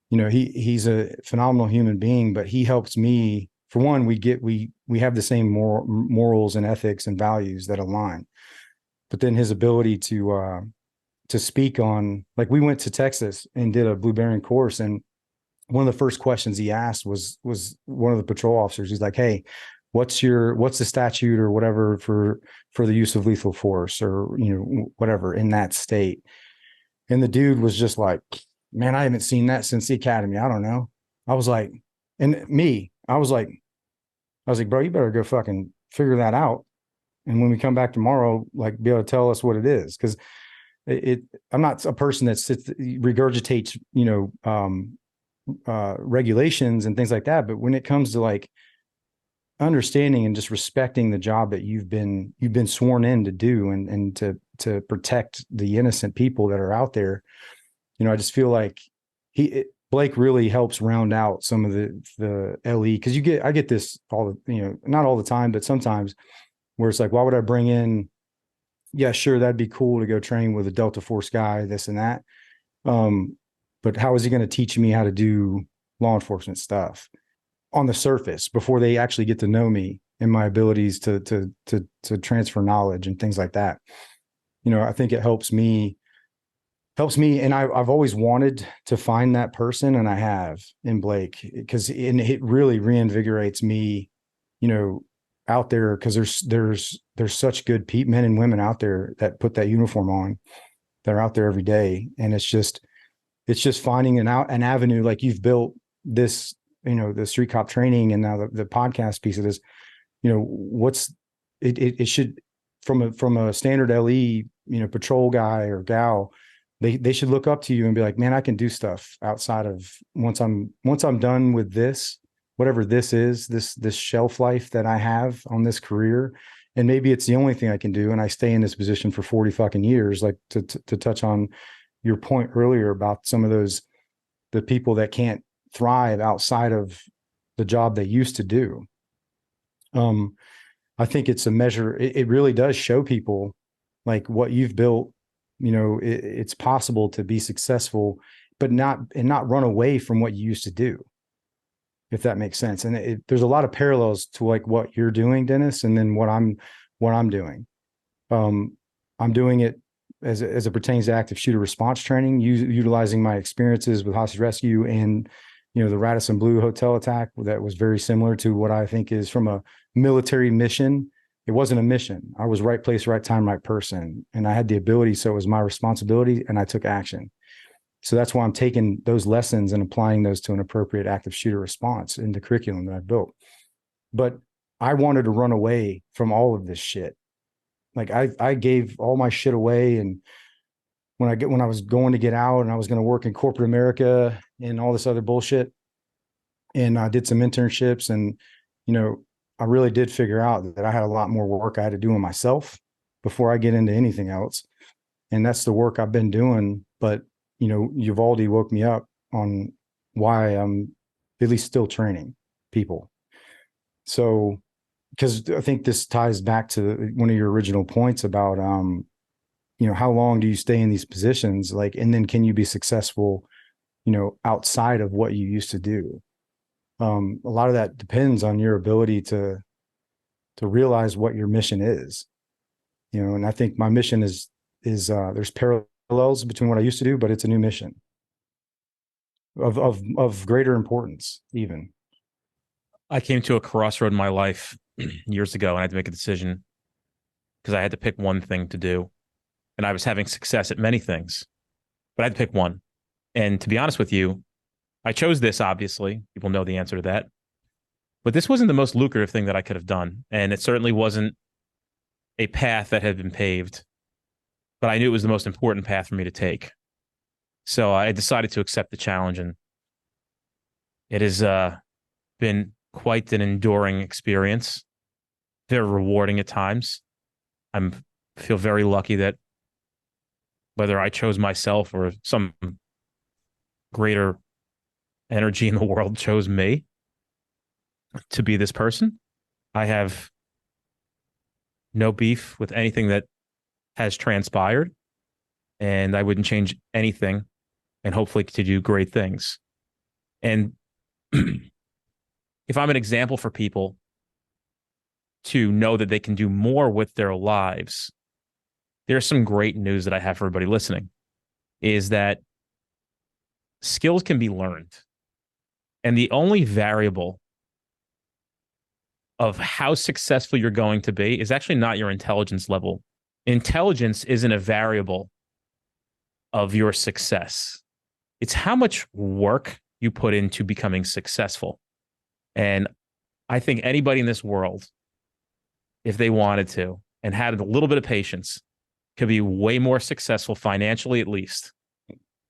he's a phenomenal human being. But he helps me. For one, we have the same morals and ethics and values that align. But then his ability to speak on, like we went to Texas and did a Blu Bearing course, and one of the first questions he asked was one of the patrol officers. He's like, hey, what's the statute or whatever for the use of lethal force or, whatever in that state. And the dude was just like, man, I haven't seen that since the academy. I don't know. I was like, bro, you better go fucking figure that out. And when we come back tomorrow, like be able to tell us what it is. Cause I'm not a person that regurgitates, regulations and things like that. But when it comes to like understanding and just respecting the job that you've been sworn in to do and to protect the innocent people that are out there, I just feel like Blake really helps round out some of the LE, because I get this all the, not all the time, but sometimes where it's like, why would I bring in, yeah, sure, that'd be cool to go train with a Delta Force guy, this and that. But how is he going to teach me how to do law enforcement stuff on the surface before they actually get to know me and my abilities to transfer knowledge and things like that? I think it helps me. And I've always wanted to find that person, and I have in Blake, because it really reinvigorates me, out there, because there's such good men and women out there that put that uniform on. They're out there every day, and it's just finding an avenue, like you've built this, the street cop training, and now the podcast piece of this. It should, from a standard LE, patrol guy or gal, they should look up to you and be like, man, I can do stuff outside of once I'm done with this, whatever this is, this shelf life that I have on this career. And maybe it's the only thing I can do. And I stay in this position for 40 fucking years, like to touch on, your point earlier about some of the people that can't thrive outside of the job they used to do. I think it's a measure. It really does show people like what you've built, it's possible to be successful, but not run away from what you used to do, if that makes sense. And there's a lot of parallels to like what you're doing, Dennis, and then what I'm doing. I'm doing it as it pertains to active shooter response training, utilizing my experiences with hostage rescue and, the Radisson Blu hotel attack that was very similar to what I think is from a military mission. It wasn't a mission. I was right place, right time, right person. And I had the ability. So it was my responsibility and I took action. So that's why I'm taking those lessons and applying those to an appropriate active shooter response in the curriculum that I built. But I wanted to run away from all of this shit. Like I gave all my shit away. And when I was going to get out and I was going to work in corporate America and all this other bullshit, and I did some internships, and, I really did figure out that I had a lot more work I had to do on myself before I get into anything else. And that's the work I've been doing. But, Uvalde woke me up on why I'm at least still training people. So, because I think this ties back to one of your original points about, how long do you stay in these positions? Like, and then can you be successful, outside of what you used to do? A lot of that depends on your ability to realize what your mission is, and I think my mission is there's parallels between what I used to do, but it's a new mission of greater importance. Even I came to a crossroad in my life years ago, and I had to make a decision because I had to pick one thing to do, and I was having success at many things, but I had to pick one. And to be honest with you, I chose this, obviously. People know the answer to that. But this wasn't the most lucrative thing that I could have done. And it certainly wasn't a path that had been paved. But I knew it was the most important path for me to take. So I decided to accept the challenge. And it has been quite an enduring experience. Very rewarding at times. I feel very lucky that whether I chose myself or some greater energy in the world chose me to be this person. I have no beef with anything that has transpired, and I wouldn't change anything, and hopefully to do great things. And if I'm an example for people to know that they can do more with their lives, there's some great news that I have for everybody listening, is that skills can be learned. And the only variable of how successful you're going to be is actually not your intelligence level. Intelligence isn't a variable of your success. It's how much work you put into becoming successful. And I think anybody in this world, if they wanted to and had a little bit of patience, could be way more successful financially, at least,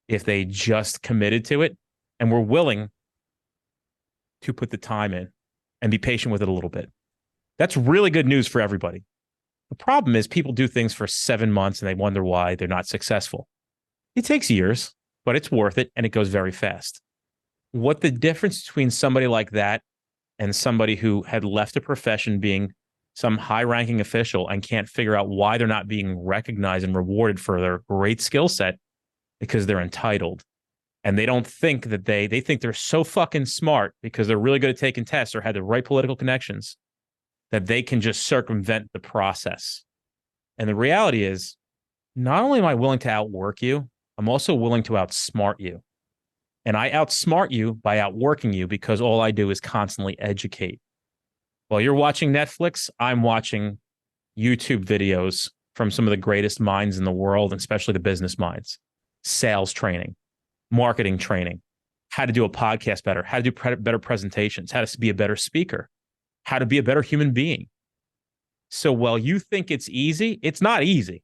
if they just committed to it and were willing to put the time in and be patient with it a little bit. That's really good news for everybody. The problem is people do things for 7 months and they wonder why they're not successful. It takes years, but it's worth it, and it goes very fast. What the difference between somebody like that and somebody who had left a profession being some high-ranking official and can't figure out why they're not being recognized and rewarded for their great skill set, because they're entitled. And they don't think that they think they're so fucking smart because they're really good at taking tests or had the right political connections that they can just circumvent the process. And the reality is, not only am I willing to outwork you, I'm also willing to outsmart you. And I outsmart you by outworking you because all I do is constantly educate. While you're watching Netflix, I'm watching YouTube videos from some of the greatest minds in the world, and especially the business minds. Sales training, marketing training, how to do a podcast better, how to do better presentations, how to be a better speaker, how to be a better human being. So while you think it's easy, it's not easy,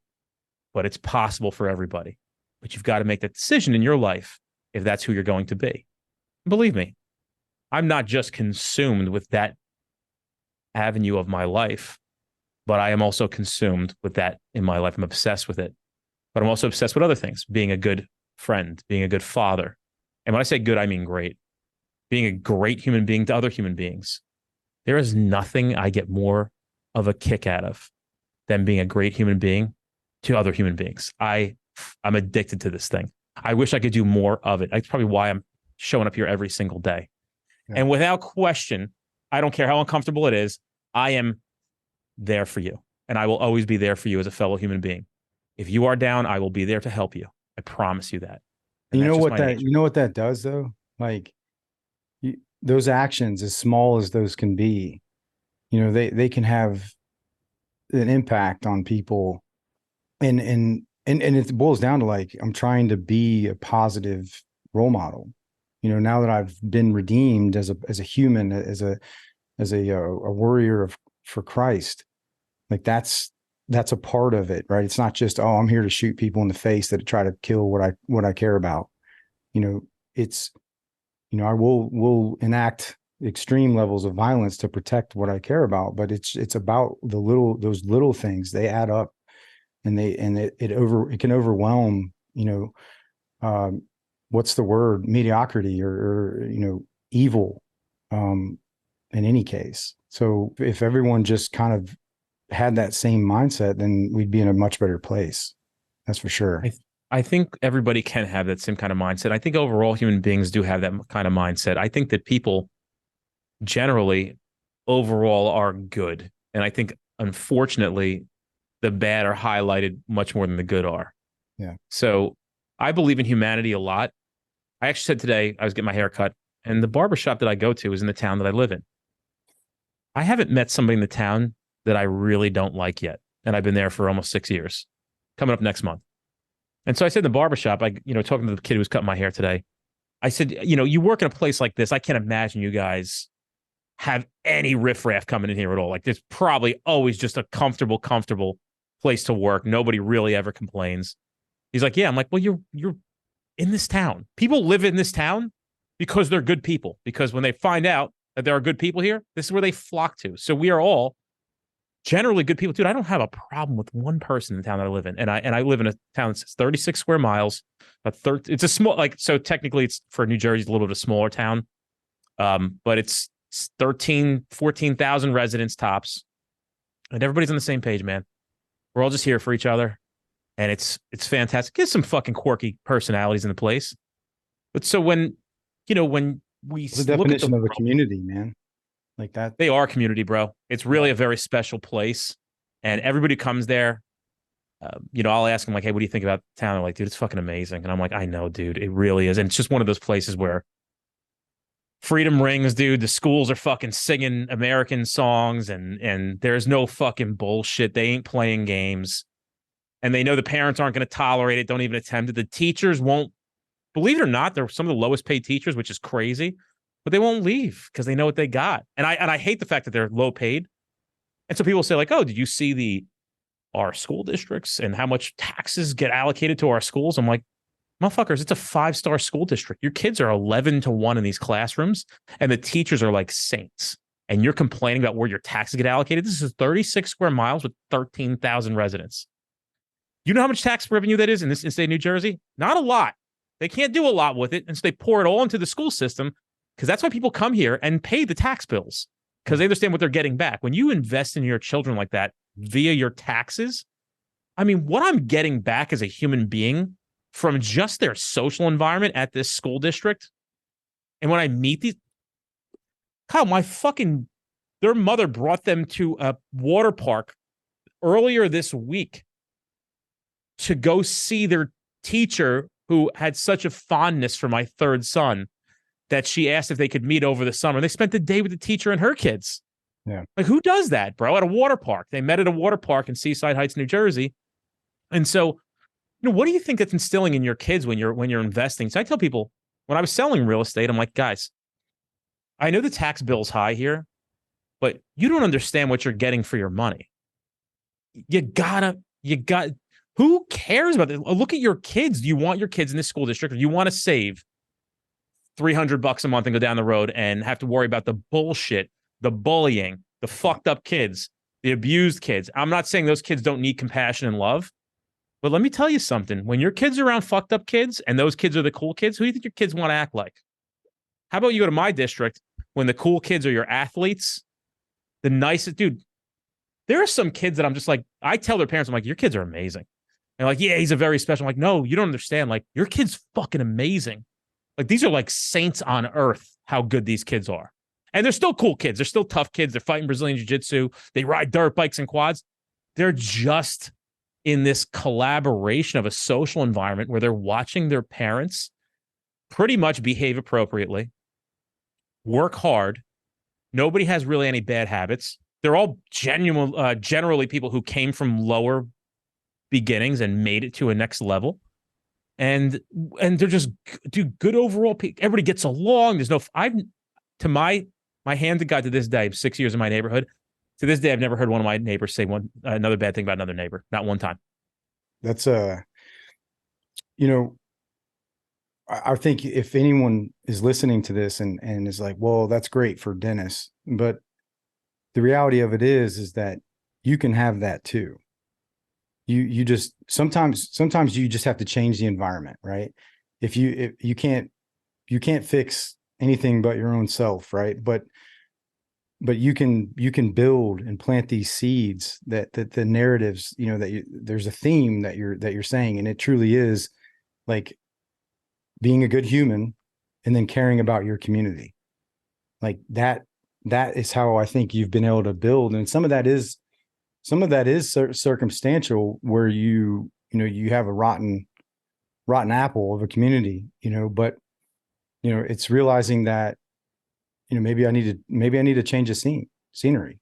but it's possible for everybody. But you've got to make that decision in your life if that's who you're going to be. Believe me, I'm not just consumed with that avenue of my life, but I am also consumed with that in my life. I'm obsessed with it. But I'm also obsessed with other things, being a good friend, being a good father. And when I say good, I mean great. Being a great human being to other human beings. There is nothing I get more of a kick out of than being a great human being to other human beings. I'm addicted to this thing. I wish I could do more of it. That's probably why I'm showing up here every single day. Yeah. And without question, I don't care how uncomfortable it is, I am there for you. And I will always be there for you as a fellow human being. If you are down, I will be there to help you. I promise you that. And you know what that does though? Like those actions, as small as those can be, they can have an impact on people. And it boils down to like, I'm trying to be a positive role model. Now that I've been redeemed as a human, as a warrior for Christ, like that's a part of it, right? It's not just, oh, I'm here to shoot people in the face that try to kill what I care about. It's, I will enact extreme levels of violence to protect what I care about, but it's about those little things. They add up, and it can overwhelm, what's the word? Mediocrity or evil, in any case. So if everyone just kind of had that same mindset, then we'd be in a much better place. That's for sure. I think everybody can have that same kind of mindset. I think overall human beings do have that kind of mindset. I think that people generally overall are good. And I think, unfortunately, the bad are highlighted much more than the good are. Yeah. So I believe in humanity a lot. I actually said today I was getting my hair cut, and the barbershop that I go to is in the town that I live in. I haven't met somebody in the town that I really don't like yet. And I've been there for almost 6 years, coming up next month. And so I said in the barbershop, talking to the kid who was cutting my hair today, I said, you work in a place like this, I can't imagine you guys have any riffraff coming in here at all. Like, there's probably always just a comfortable place to work. Nobody really ever complains. He's like, yeah. I'm like, well, you're in this town. People live in this town because they're good people. Because when they find out that there are good people here, this is where they flock to. So we are all generally good people. Dude, I don't have a problem with one person in the town that I live in. And I live in a town that's 36 square miles. It's a small, so technically it's for New Jersey, it's a little bit of a smaller town. But it's 14,000 residents tops. And everybody's on the same page, man. We're all just here for each other. And it's fantastic. There's some fucking quirky personalities in the place. But so when we the definition of a community, man. Like that. They are a community, bro. It's really a very special place. And everybody comes there. I'll ask them like, hey, what do you think about the town? They're like, dude, it's fucking amazing. And I'm like, I know, dude, it really is. And it's just one of those places where freedom rings, dude. The schools are fucking singing American songs and there's no fucking bullshit. They ain't playing games. And they know the parents aren't going to tolerate it. Don't even attempt it. The teachers won't, believe it or not, they're some of the lowest paid teachers, which is crazy. But they won't leave because they know what they got. And I hate the fact that they're low paid. And so people say like, oh, did you see our school districts and how much taxes get allocated to our schools? I'm like, motherfuckers, it's a 5-star school district. Your kids are 11-1 in these classrooms and the teachers are like saints. And you're complaining about where your taxes get allocated. This is 36 square miles with 13,000 residents. You know how much tax revenue that is in this state of New Jersey? Not a lot. They can't do a lot with it. And so they pour it all into the school system. Because that's why people come here and pay the tax bills because they understand what they're getting back. When you invest in your children like that via your taxes, I mean, what I'm getting back as a human being from just their social environment at this school district. And when I meet these, Kyle, their mother brought them to a water park earlier this week to go see their teacher who had such a fondness for my third son that she asked if they could meet over the summer. They spent the day with the teacher and her kids. Yeah. Like, who does that, bro? At a water park. They met at a water park in Seaside Heights, New Jersey. And so, what do you think that's instilling in your kids when you're investing? So I tell people, when I was selling real estate, I'm like, guys, I know the tax bill's high here, but you don't understand what you're getting for your money. Who cares about this? Look at your kids. Do you want your kids in this school district, or do you want to save $300 a month and go down the road and have to worry about the bullshit, the bullying, the fucked up kids, the abused kids? I'm not saying those kids don't need compassion and love, But let me tell you something. When your kids are around fucked up kids and those kids are the cool kids, who do you think your kids want to act like? How about you go to my district when the cool kids are your athletes? The nicest, dude. There are some kids that I'm just like, I tell their parents, I'm like, your kids are amazing. And like, yeah, he's a very special. I'm like, no, you don't understand. Like, your kid's fucking amazing. Like, these are like saints on earth, how good these kids are. And they're still cool kids. They're still tough kids. They're fighting Brazilian jiu-jitsu. They ride dirt bikes and quads. They're just in this collaboration of a social environment where they're watching their parents pretty much behave appropriately, work hard. Nobody has really any bad habits. They're all generally people who came from lower beginnings and made it to a next level. And they're just good overall. Everybody gets along. There's no, my hand to God to this day, 6 years in my neighborhood. To this day, I've never heard one of my neighbors say another bad thing about another neighbor. Not one time. That's I think if anyone is listening to this and is like, well, that's great for Dennis, but the reality of it is that you can have that too. You just sometimes you just have to change the environment, right? If you can't fix anything but your own self, right? But you can build and plant these seeds that the narratives, there's a theme that you're saying, and it truly is like being a good human and then caring about your community. Like that is how I think you've been able to build. And some of that is circumstantial, where you have a rotten apple of a community, but it's realizing that, maybe I need to change the scenery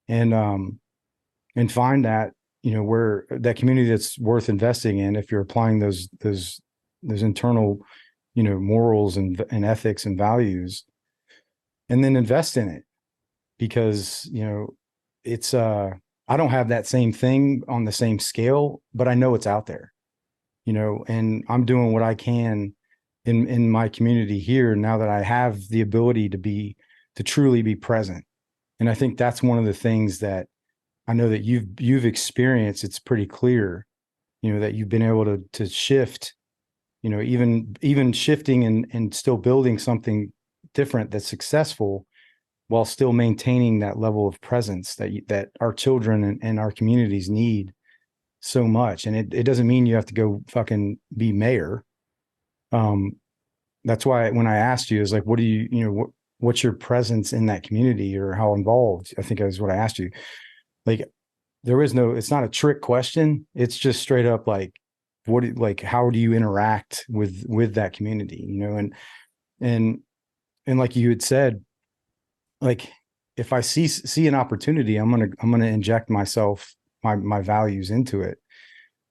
and find that, where that community that's worth investing in, if you're applying those internal, morals and ethics and values, and then invest in it, because, it's, I don't have that same thing on the same scale, but I know it's out there, and I'm doing what I can in my community here now that I have the ability to truly be present. And I think that's one of the things that I know that you've experienced. It's pretty clear, that you've been able to shift, even shifting and still building something different that's successful, while still maintaining that level of presence that our children and our communities need so much. And it doesn't mean you have to go fucking be mayor. That's why when I asked you, is like, what do what's your presence in that community, or how involved? I think is what I asked you. Like, it's not a trick question. It's just straight up like, how do you interact with that community? And like you had said, like, if I see an opportunity, I'm gonna inject myself, my values into it.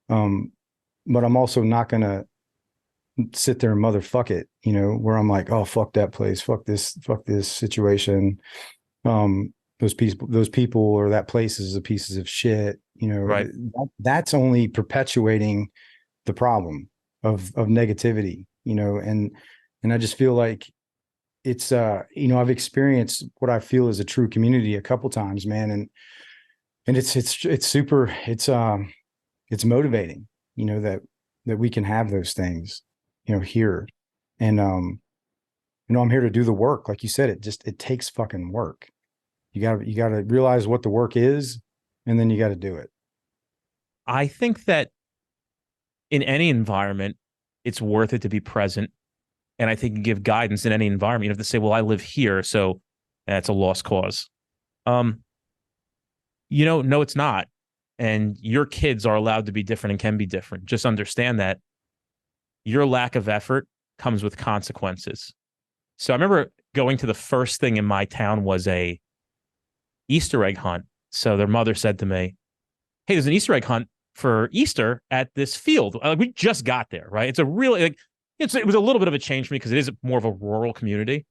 But I'm also not gonna sit there and motherfuck it, where I'm like, oh, fuck that place, fuck this situation. Those people or that place is a pieces of shit, Right. That's only perpetuating the problem of negativity, and I just feel like it's, I've experienced what I feel is a true community a couple times, man. And it's super, it's motivating, that we can have those things, here. And, I'm here to do the work. Like you said, it takes fucking work. You gotta realize what the work is, and then you got to do it. I think that in any environment, it's worth it to be present. And I think you give guidance in any environment. You have to say, well, I live here, so that's a lost cause. No, it's not. And your kids are allowed to be different and can be different. Just understand that your lack of effort comes with consequences. So I remember going to the first thing in my town was a Easter egg hunt. So their mother said to me, hey, there's an Easter egg hunt for Easter at this field. We just got there, right? It's a really, it was a little bit of a change for me, because it is more of a rural community.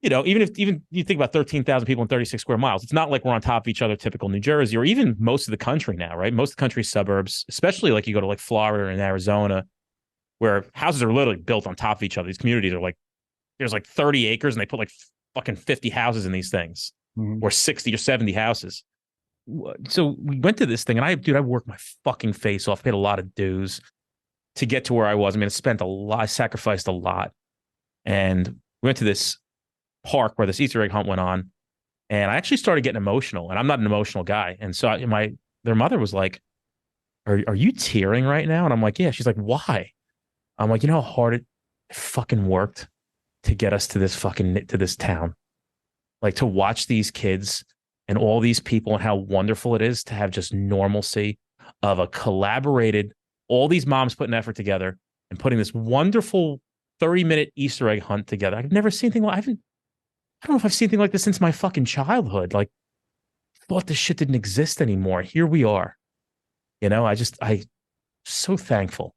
Even you think about 13,000 people in 36 square miles, it's not like we're on top of each other, typical New Jersey, or even most of the country now, right? Most of the country's suburbs, especially like you go to like Florida and Arizona, where houses are literally built on top of each other. These communities are like, there's like 30 acres and they put like fucking 50 houses in these things, or 60 or 70 houses. so we went to this thing, and I worked my fucking face off, paid a lot of dues to get to where I was. I mean, I spent a lot, I sacrificed a lot. And we went to this park where this Easter egg hunt went on. And I actually started getting emotional, and I'm not an emotional guy. And so their mother was like, are you tearing right now? And I'm like, yeah. She's like, why? I'm like, you know how hard it fucking worked to get us to this town, like to watch these kids and all these people, and how wonderful it is to have just normalcy of a collaborated, all these moms putting effort together and putting this wonderful 30-minute Easter egg hunt together. I've never seen anything like, I don't know if I've seen anything like this since my fucking childhood. Like, thought this shit didn't exist anymore. Here we are. I so thankful.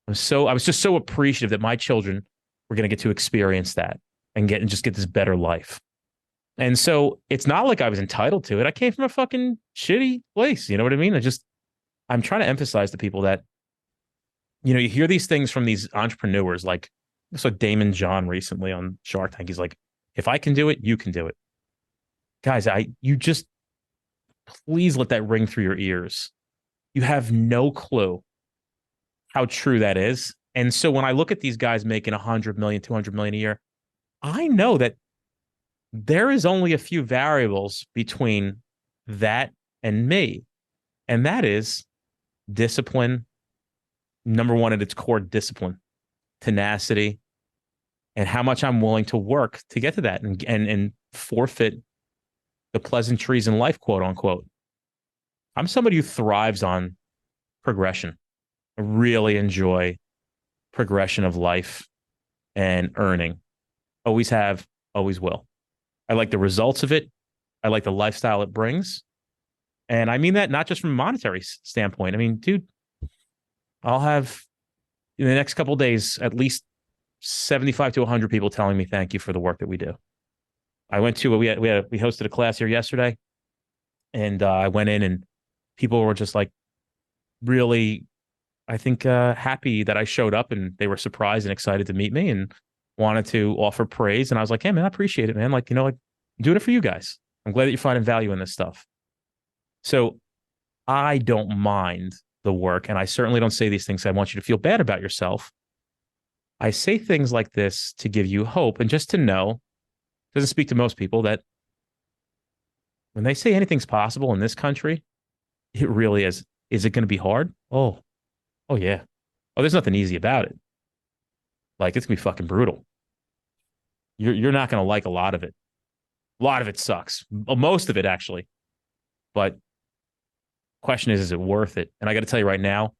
I was just so appreciative that my children were going to get to experience that and just get this better life. And so it's not like I was entitled to it. I came from a fucking shitty place. You know what I mean? I'm trying to emphasize to people that, you hear these things from these entrepreneurs. Like I saw Damon John recently on Shark Tank. He's like, if I can do it, you can do it. Guys, you just please let that ring through your ears. You have no clue how true that is. And so when I look at these guys making 100 million, 200 million a year, I know that there is only a few variables between that and me. And that is discipline. Number one at its core, discipline, tenacity, and how much I'm willing to work to get to that and forfeit the pleasantries in life, quote unquote. I'm somebody who thrives on progression. I really enjoy progression of life and earning. Always have, always will. I like the results of it. I like the lifestyle it brings. And I mean that not just from a monetary standpoint. I mean, dude, I'll have in the next couple of days at least 75 to 100 people telling me thank you for the work that we do. I went to we hosted a class here yesterday, and I went in, and people were just like really, I think, happy that I showed up, and they were surprised and excited to meet me and wanted to offer praise. And I was like, hey man, I appreciate it, man. Like, like, I'm doing it for you guys. I'm glad that you're finding value in this stuff. So I don't mind the work, and I certainly don't say these things. I want you to feel bad about yourself. I say things like this to give you hope, and just to know, doesn't speak to most people, that when they say anything's possible in this country, it really is. Is it going to be hard? Oh yeah. Oh, there's nothing easy about it. Like, it's going to be fucking brutal. You're not going to like a lot of it. A lot of it sucks. Most of it, actually. But question is it worth it? And I got to tell you right now,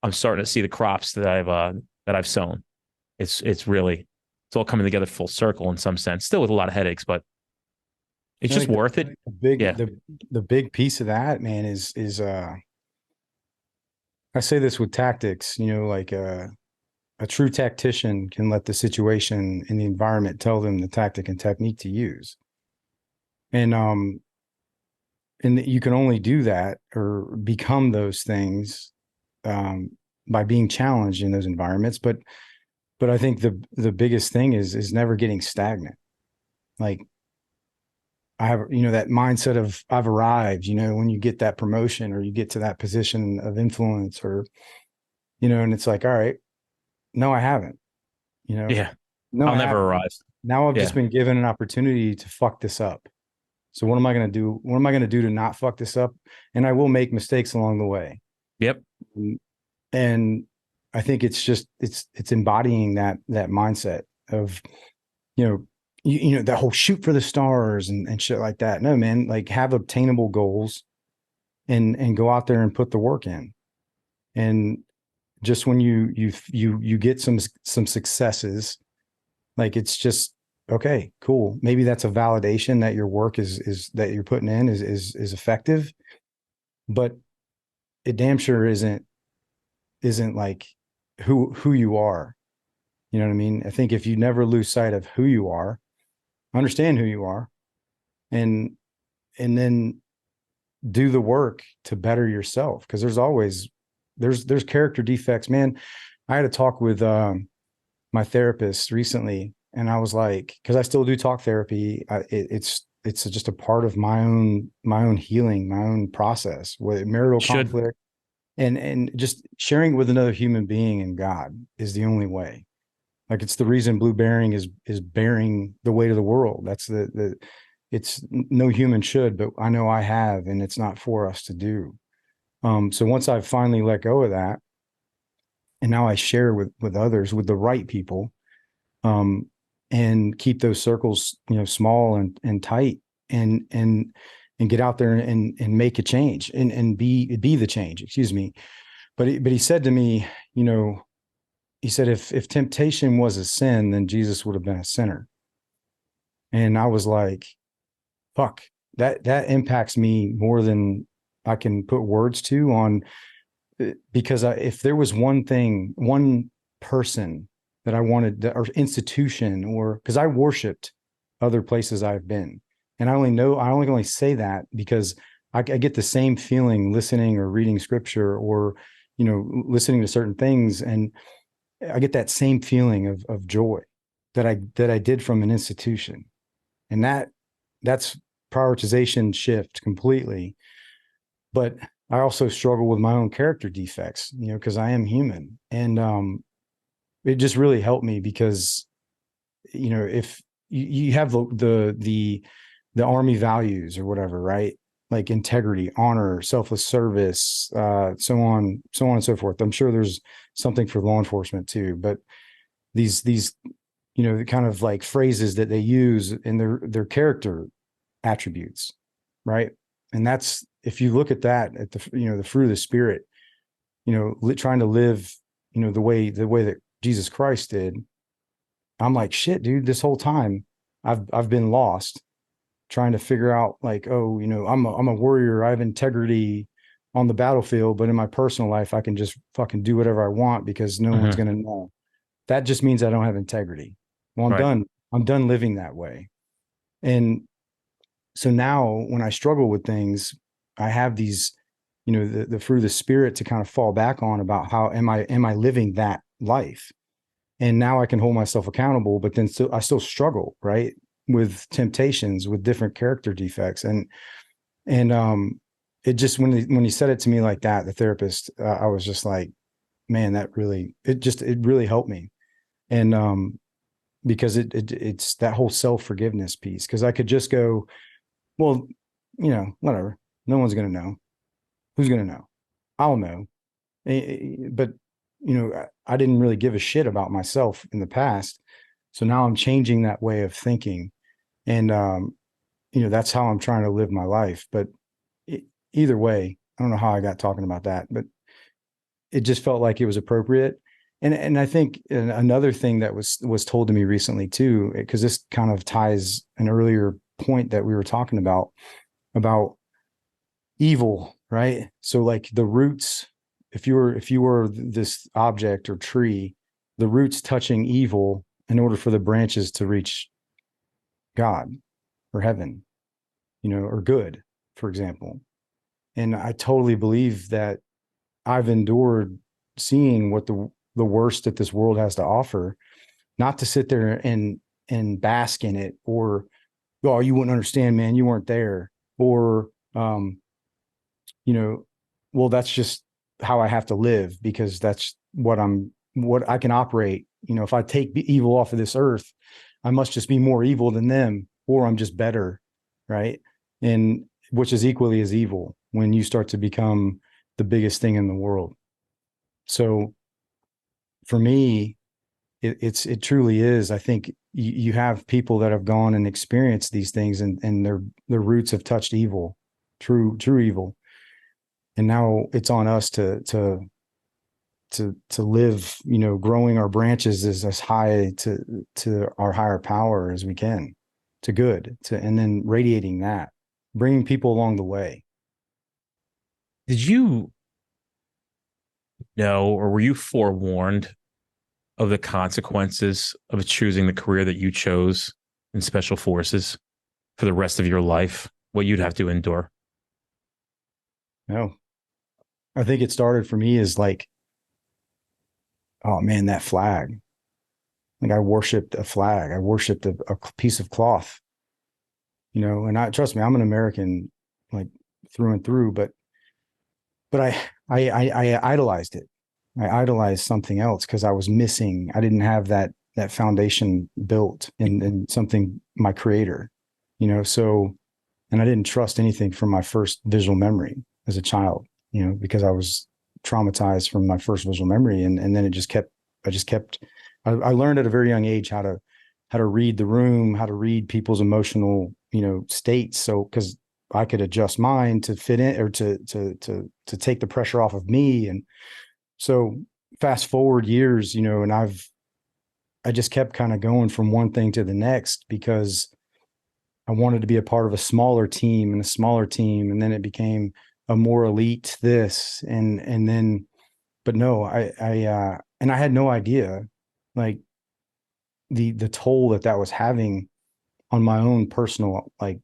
I'm starting to see the crops that I've sown. It's all coming together full circle in some sense. Still with a lot of headaches, but it's just worth it. The big piece of that, man, is I say this with tactics, like a true tactician can let the situation and the environment tell them the tactic and technique to use. And you can only do that or become those things by being challenged in those environments. But I think the biggest thing is never getting stagnant. Like, I have, that mindset of I've arrived, when you get that promotion or you get to that position of influence, or, and it's like, all right, no, I haven't, yeah, no, I'll never arrive. Now I've just been given an opportunity to fuck this up. So what am I going to do? What am I going to do to not fuck this up? And I will make mistakes along the way. Yep. And I think it's just, it's embodying that mindset of, that whole shoot for the stars and shit like that. No, man, like, have obtainable goals and go out there and put the work in. And just when you get some successes, like, it's just, okay, cool. Maybe that's a validation that your work is that you're putting in is effective, but it damn sure isn't like who you are. You know what I mean? I think if you never lose sight of who you are, understand who you are, and then do the work to better yourself. Because there's character defects, man. I had a talk with my therapist recently, and I was like, because I still do talk therapy. It's it's just a part of my own healing, my own process with marital Should. conflict, and just sharing it with another human being and God is the only way. Like, it's the reason Blu Bearing is bearing the weight of the world. That's it's no human should, but I know I have, and it's not for us to do. So once I've finally let go of that, and now I share with others, with the right people, and keep those circles, small and tight, and get out there and make a change, and be the change, excuse me. But he said to me, he said, if temptation was a sin, then Jesus would have been a sinner. And I was like, fuck, that impacts me more than I can put words to on, because if there was one person that I wanted, or institution, or because I worshiped other places I've been. And I only say that because I get the same feeling listening or reading scripture, or, listening to certain things. And I get that same feeling of joy that I did from an institution. And that's prioritization shift completely. But I also struggle with my own character defects, because I am human. And it just really helped me, because, if you have the Army values or whatever, right? Like integrity, honor, selfless service, so on and so forth. I'm sure there's something for law enforcement too, but these kind of like phrases that they use in their character attributes, right? And that's, if you look at that, at the fruit of the Spirit, trying to live, the way that Jesus Christ did. I'm like, shit, dude, this whole time I've been lost, trying to figure out, like, oh, I'm a warrior, I have integrity on the battlefield, but in my personal life, I can just fucking do whatever I want because no one's going to know. That just means I don't have integrity. Well, I'm done living that way. And so now when I struggle with things, I have these, the fruit of the Spirit to kind of fall back on, about how am I living that life? And now I can hold myself accountable, but then I still struggle, right, with temptations, with different character defects. And it just, when he said it to me like that, the therapist, I was just like, man, it really helped me. And because it's that whole self-forgiveness piece, because I could just go, well, whatever, no one's going to know. Who's going to know? I'll know. But I didn't really give a shit about myself in the past. So now I'm changing that way of thinking. And, that's how I'm trying to live my life. But either way, I don't know how I got talking about that, but it just felt like it was appropriate. And I think another thing that was told to me recently too, because this kind of ties an earlier point that we were talking about evil, right? So like the roots, if you were this object or tree, the roots touching evil in order for the branches to reach God or heaven, or good, for example. And I totally believe that I've endured seeing what the worst that this world has to offer, not to sit there and bask in it, or, oh, you wouldn't understand, man, you weren't there, or, well, that's just how I have to live, because that's what I can operate. If I take evil off of this earth, I must just be more evil than them, or I'm just better. Right. And which is equally as evil when you start to become the biggest thing in the world. So for me, it truly is. I think you have people that have gone and experienced these things, and their roots have touched evil, true evil. And now it's on us to live, growing our branches as high to our higher power as we can, to good, and then radiating that, bringing people along the way. Did you know, or were you forewarned of the consequences of choosing the career that you chose in Special Forces for the rest of your life? What you'd have to endure? No. I think it started for me as like, oh man, that flag. Like I worshiped a flag. I worshiped a piece of cloth. and trust me, I'm an American, like through and through, but I idolized it. I idolized something else because I was missing. I didn't have that foundation built in something, my creator, so, and I didn't trust anything from my first visual memory as a child, because I was traumatized from my first visual memory. And then I learned at a very young age how to read the room, how to read people's emotional, states. So, cause I could adjust mine to fit in or to take the pressure off of me. And so fast forward years, and I just kept kind of going from one thing to the next because I wanted to be a part of a smaller team and a smaller team. And then it became a more elite this and then, but no, I had no idea like the toll that was having on my own personal, like,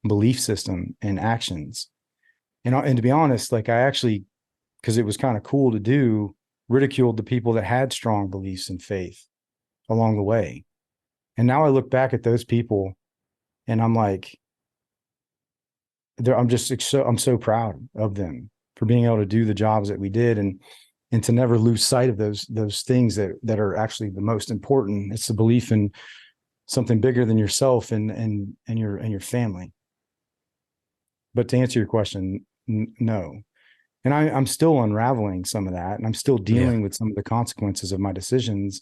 belief system and actions. And to be honest, like I actually, because it was kind of cool to do, ridiculed the people that had strong beliefs and faith along the way. And now I look back at those people and I'm like, I'm so proud of them for being able to do the jobs that we did and to never lose sight of those things that are actually the most important. It's the belief in something bigger than yourself and your family. But to answer your question, no. And I'm still unraveling some of that, and I'm still dealing with some of the consequences of my decisions,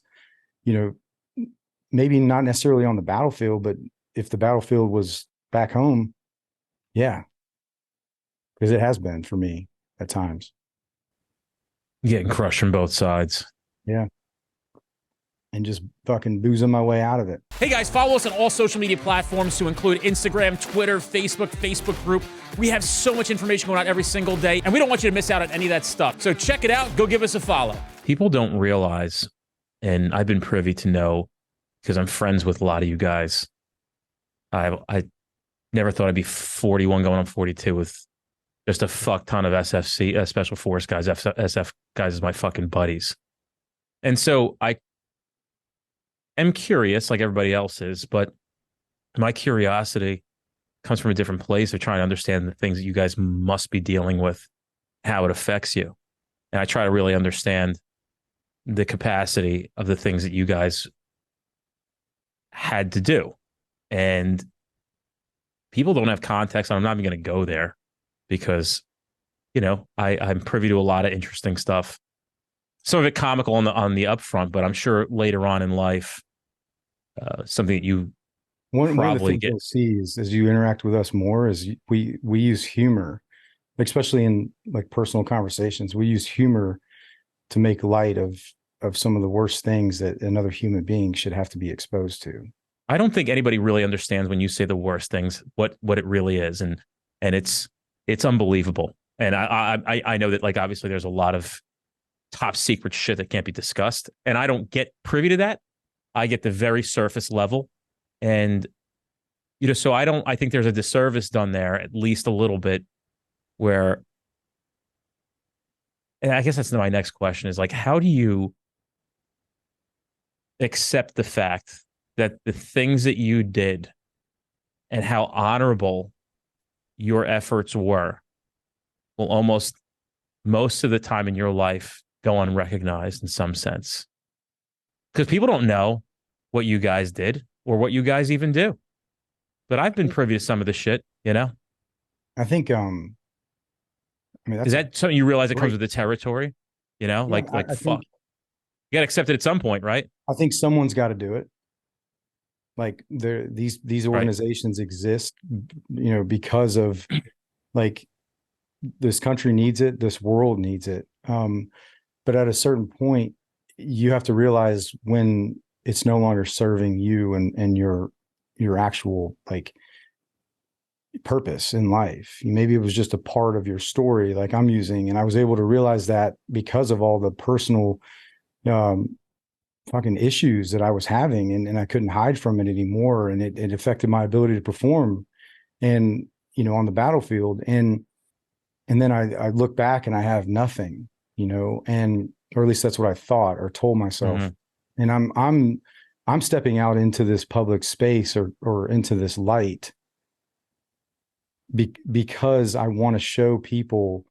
maybe not necessarily on the battlefield, but if the battlefield was back home, yeah, because it has been for me at times. Getting crushed from both sides. Yeah. And just fucking boozing my way out of it. Hey guys, follow us on all social media platforms to include Instagram, Twitter, Facebook group. We have so much information going out every single day, and we don't want you to miss out on any of that stuff. So check it out. Go give us a follow. People don't realize, and I've been privy to know, because I'm friends with a lot of you guys, I never thought I'd be 41 going on 42 with just a fuck ton of SFC, Special Force guys, SF guys as my fucking buddies. And so I am curious, like everybody else is, but my curiosity comes from a different place of trying to understand the things that you guys must be dealing with, how it affects you. And I try to really understand the capacity of the things that you guys had to do. And people don't have context. I'm not even going to go there because, I'm privy to a lot of interesting stuff. Some of it comical on the upfront, but I'm sure later on in life, something that you one of the things you'll see is as you interact with us more is we use humor, especially in like personal conversations. We use humor to make light of some of the worst things that another human being should have to be exposed to. I don't think anybody really understands when you say the worst things, what it really is. And it's unbelievable. And I know that, like, obviously there's a lot of top secret shit that can't be discussed. And I don't get privy to that. I get the very surface level. And, so I think there's a disservice done there, at least a little bit, where, and I guess that's my next question is like, how do you accept the fact that the things that you did and how honorable your efforts were will almost most of the time in your life go unrecognized in some sense? Because people don't know what you guys did or what you guys even do. But I've been privy to some of the shit, I think, is that something you realize it comes with the territory? Yeah, like fuck. You got to accept it at some point, right? I think someone's got to do it. Like these organizations exist, because of like this country needs it, this world needs it. But at a certain point, you have to realize when it's no longer serving you and your actual like purpose in life. Maybe it was just a part of your story, like I'm using, and I was able to realize that because of all the personal fucking issues that I was having, and I couldn't hide from it anymore, and it affected my ability to perform and on the battlefield. And then I look back and I have nothing, and or at least that's what I thought or told myself. Mm-hmm. And I'm stepping out into this public space or into this light because I want to show people.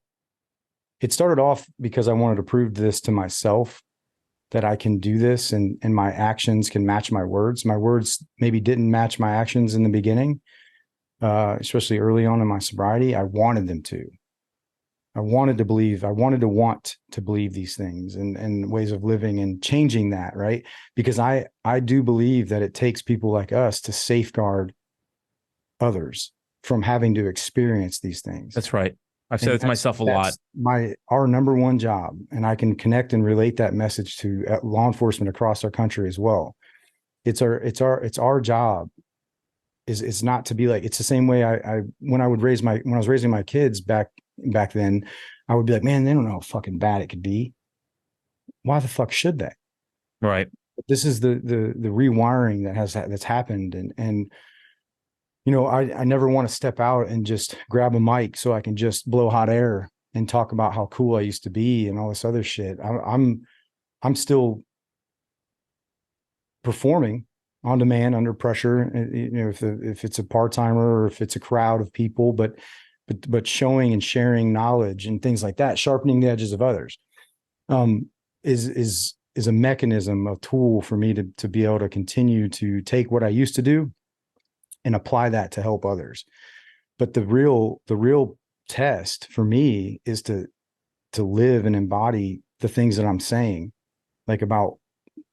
It started off because I wanted to prove this to myself, that I can do this, and my actions can match my words. My words maybe didn't match my actions in the beginning, especially early on in my sobriety. I wanted them to. I wanted to want to believe these things and ways of living and changing that, right? Because I do believe that it takes people like us to safeguard others from having to experience these things. That's right. I've said it to myself a lot. Our number one job, and I can connect and relate that message to law enforcement across our country as well. It's our job. It's not to be like, it's the same way when I was raising my kids back then, I would be like, man, they don't know how fucking bad it could be. Why the fuck should they? Right. This is the rewiring that's happened, and you know, I never want to step out and just grab a mic so I can just blow hot air and talk about how cool I used to be and all this other shit. I'm still performing on demand under pressure, you know, if it's a part-timer or if it's a crowd of people, but showing and sharing knowledge and things like that, sharpening the edges of others, is a mechanism, a tool for me to be able to continue to take what I used to do and apply that to help others. But the real test for me is to live and embody the things that I'm saying, like about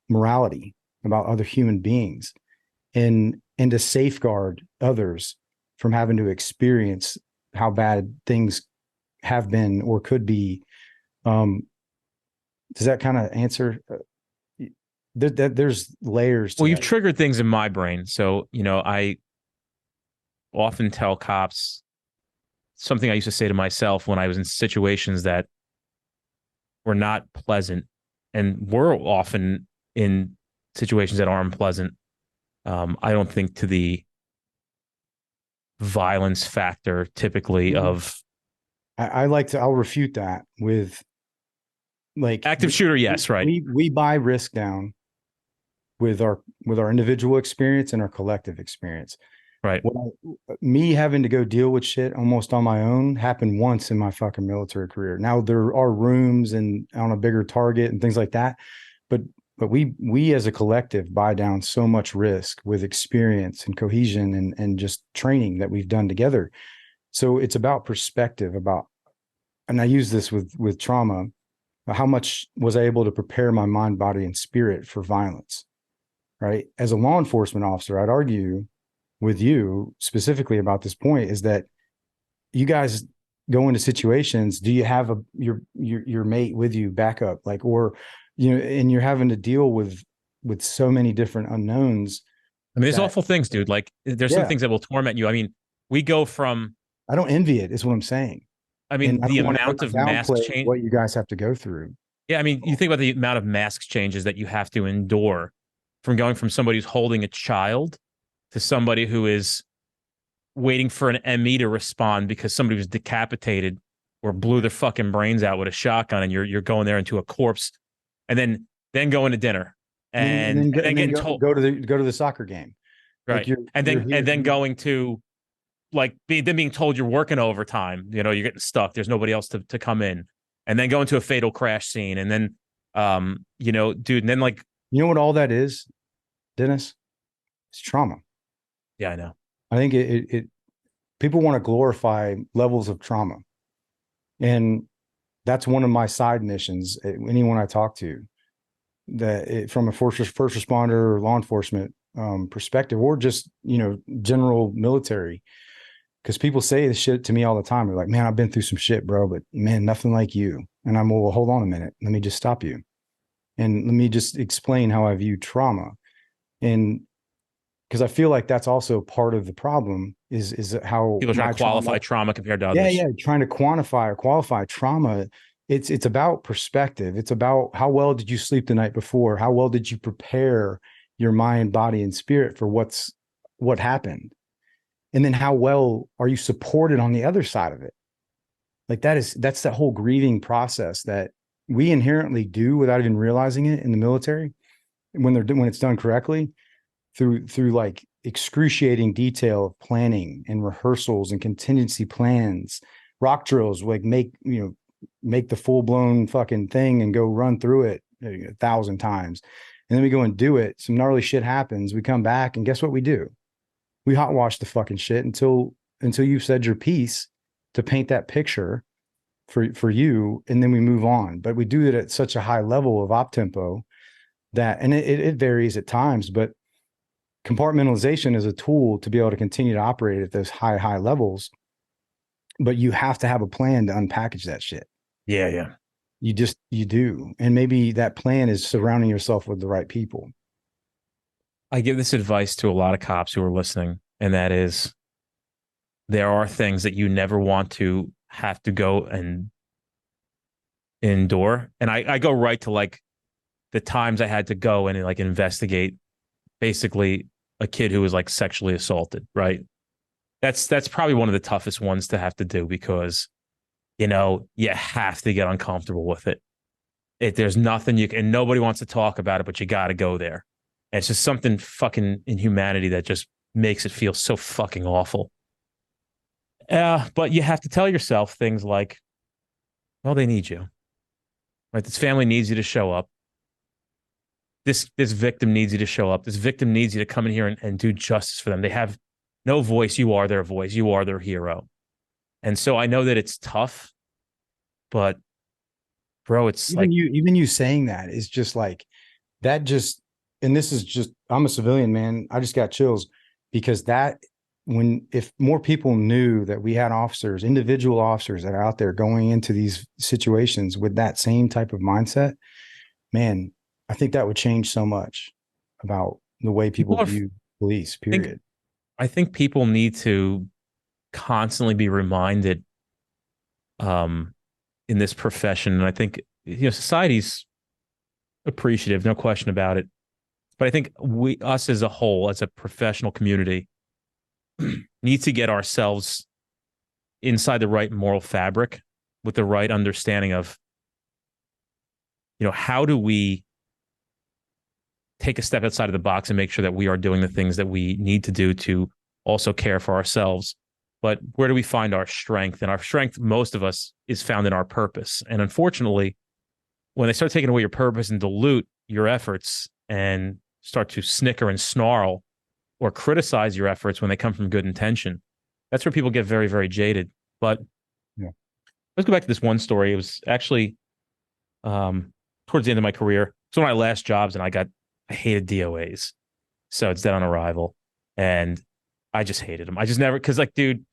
morality, about other human beings, and to safeguard others from having to experience how bad things have been or could be. Does that kind of answer? There's layers to Well, you've that. triggered things in my brain. So, you know, I often tell cops something I used to say to myself when I was in situations that were not pleasant, and we're often in situations that aren't pleasant. I don't think to the violence factor typically of. I'll refute that with, like, Active shooter. Yes. Right. We buy risk down with our individual experience and our collective experience. Right. Me having to go deal with shit almost on my own happened once in my fucking military career. Now there are rooms and on a bigger target and things like that, but we as a collective buy down so much risk with experience and cohesion and just training that we've done together. So it's about perspective, and I use this with trauma. How much was I able to prepare my mind, body, and spirit for violence? Right. As a law enforcement officer, I'd argue with you specifically about this point is that you guys go into situations. Do you have your mate with you, backup, like, or, you know, and you're having to deal with so many different unknowns. I mean, there's awful things, dude. Like, there's some things that will torment you. I mean, we go from. I don't envy it, is what I'm saying. I mean, the amount of mask change. What you guys have to go through. Yeah, I mean, you think about the amount of mask changes that you have to endure, from going from somebody who's holding a child to somebody who is waiting for an ME to respond because somebody was decapitated or blew their fucking brains out with a shotgun, and you're going there into a corpse, and then going to dinner and then getting told go to the soccer game, right? Like and then going to, like, being told you're working overtime, you know, you're getting stuck, there's nobody else to come in, and then going to a fatal crash scene, and then you know, dude, and then, like, you know what all that is, Dennis? It's trauma. Yeah, I know. I think it people want to glorify levels of trauma, and that's one of my side missions. Anyone I talk to, from a first responder or law enforcement perspective, or just, you know, general military, because people say this shit to me all the time. They're like, man, I've been through some shit, bro, but man, nothing like you. And I'm, well, hold on a minute. Let me just stop you. And let me just explain how I view trauma. And because I feel like that's also part of the problem is how people try to qualify trauma compared to others. Yeah. Trying to quantify or qualify trauma. It's about perspective. It's about how well did you sleep the night before? How well did you prepare your mind, body, and spirit for what happened? And then how well are you supported on the other side of it? Like, that's that whole grieving process that we inherently do without even realizing it in the military. When it's done correctly, through like excruciating detail of planning and rehearsals and contingency plans, rock drills, like make the full blown fucking thing and go run through it 1,000 times. And then we go and do it. Some gnarly shit happens. We come back and guess what we do? We hot wash the fucking shit until you've said your piece to paint that picture for you. And then we move on. But we do it at such a high level of op tempo that, and it varies at times, but compartmentalization is a tool to be able to continue to operate at those high levels. But you have to have a plan to unpackage that shit. Yeah. Yeah. You do. And maybe that plan is surrounding yourself with the right people. I give this advice to a lot of cops who are listening, and that is there are things that you never want to have to go and endure. And I go right to like the times I had to go and like investigate basically a kid who was like sexually assaulted, right? That's probably one of the toughest ones to have to do because, you have to get uncomfortable with it. There's nothing you can, and nobody wants to talk about it, but you got to go there. And it's just something fucking in humanity that just makes it feel so fucking awful. But you have to tell yourself things like, well, they need you, right? This family needs you to show up. This victim needs you to show up. This victim needs you to come in here and do justice for them. They have no voice. You are their voice. You are their hero. And so I know that it's tough, but bro, it's even you saying that is just like that just, and this is just, I'm a civilian, man. I just got chills because if more people knew that we had officers, individual officers that are out there going into these situations with that same type of mindset, man, I think that would change so much about the way people view police, period. I think people need to constantly be reminded in this profession. And I think, society's appreciative, no question about it. But I think us as a whole, as a professional community, need to get ourselves inside the right moral fabric with the right understanding of, how do we take a step outside of the box and make sure that we are doing the things that we need to do to also care for ourselves. But where do we find our strength? And our strength, most of us, is found in our purpose. And unfortunately, when they start taking away your purpose and dilute your efforts and start to snicker and snarl or criticize your efforts when they come from good intention, that's where people get very, very jaded. But let's go back to this one story. It was actually towards the end of my career. It's one of my last jobs, and I hated DOAs. So it's dead on arrival. And I just hated them. I just never, because dude,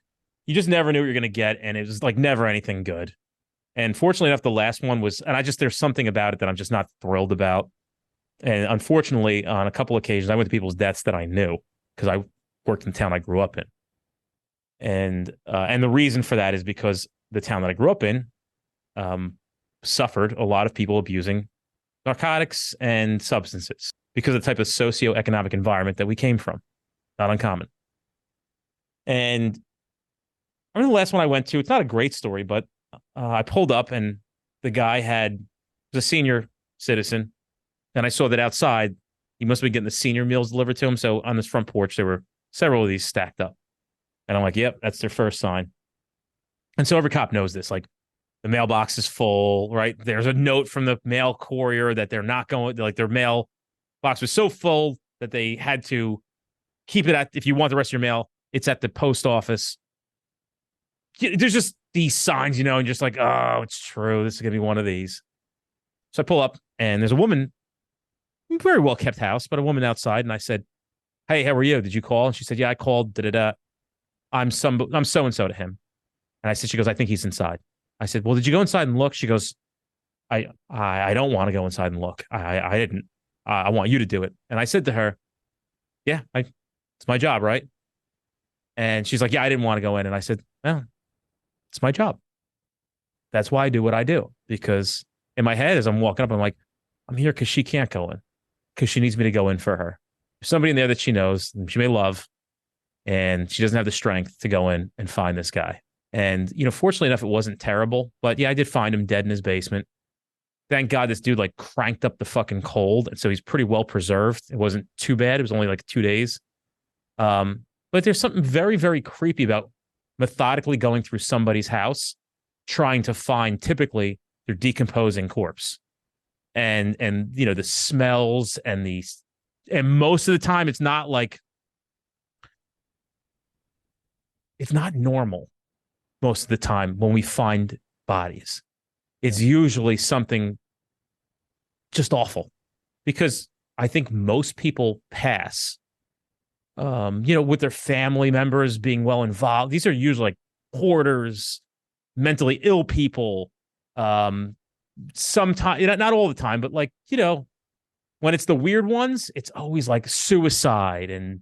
you just never knew what you're going to get. And it was never anything good. And fortunately enough, the last one was, and there's something about it that I'm just not thrilled about. And unfortunately, on a couple of occasions, I went to people's deaths that I knew because I worked in the town I grew up in. And the reason for that is because the town that I grew up in suffered a lot of people abusing narcotics and substances because of the type of socioeconomic environment that we came from. Not uncommon. And I remember the last one I went to, it's not a great story, but I pulled up and the guy was a senior citizen. And I saw that outside, he must have been getting the senior meals delivered to him. So on this front porch, there were several of these stacked up. And I'm like, yep, that's their first sign. And so every cop knows this. The mailbox is full, right? There's a note from the mail courier that they're not going, their mail box was so full that they had to keep it if you want the rest of your mail, it's at the post office. There's just these signs, and just oh, it's true. This is going to be one of these. So I pull up and there's a woman, very well kept house, but a woman outside. And I said, hey, how are you? Did you call? And she said, yeah, I called. I'm so-and-so to him. And I said, she goes, I think he's inside. I said, well, did you go inside and look? She goes, I don't want to go inside and look. I didn't. I want you to do it. And I said to her, yeah, it's my job, right? And she's like, yeah, I didn't want to go in. And I said, well, it's my job. That's why I do what I do. Because in my head, as I'm walking up, I'm like, I'm here because she can't go in, because she needs me to go in for her. There's somebody in there that she knows and she may love, and she doesn't have the strength to go in and find this guy. And, fortunately enough, it wasn't terrible. But yeah, I did find him dead in his basement. Thank God this dude cranked up the fucking cold. And so he's pretty well preserved. It wasn't too bad. It was only 2 days. But there's something very, very creepy about methodically going through somebody's house, trying to find typically their decomposing corpse. And you know, the smells and most of the time it's not normal most of the time when we find bodies. It's usually something just awful, because I think most people pass, you know, with their family members being well involved. These are usually like hoarders, mentally ill people. Sometimes, not all the time, but like, you know, when it's the weird ones, it's always like suicide and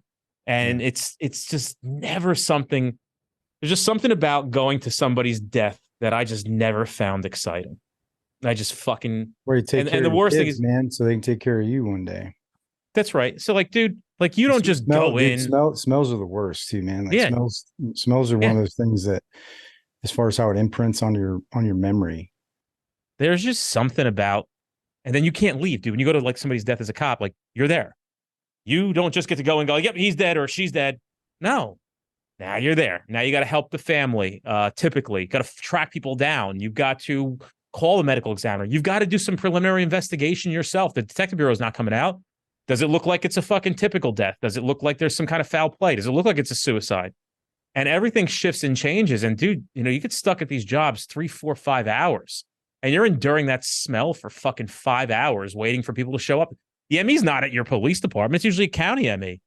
it's just never something. There's just something about going to somebody's death that I just never found exciting. I just fucking Where you take care and the of worst kids, thing is, man, so they can take care of you one day. that's right. So like, dude, like you don't just go in. Smells are the worst too, man. Like Yeah. Smells are one of those things that, as far as how it imprints on your memory. There's just something about, and then you can't leave, dude. When you go to like somebody's death as a cop, like you're there. You don't just get to go and go, yep, he's dead or she's dead. No. Now you're there. Now you got to help the family. Typically, got to track people down. You've got to call the medical examiner. You've got to do some preliminary investigation yourself. The detective bureau is not coming out. Does it look like it's a fucking typical death? Does it look like there's some kind of foul play? Does it look like it's a suicide? And everything shifts and changes. And dude, you know, you get stuck at these jobs 3, 4, 5 hours, and you're enduring that smell for fucking 5 hours, waiting for people to show up. The ME's not at your police department. It's usually a county ME.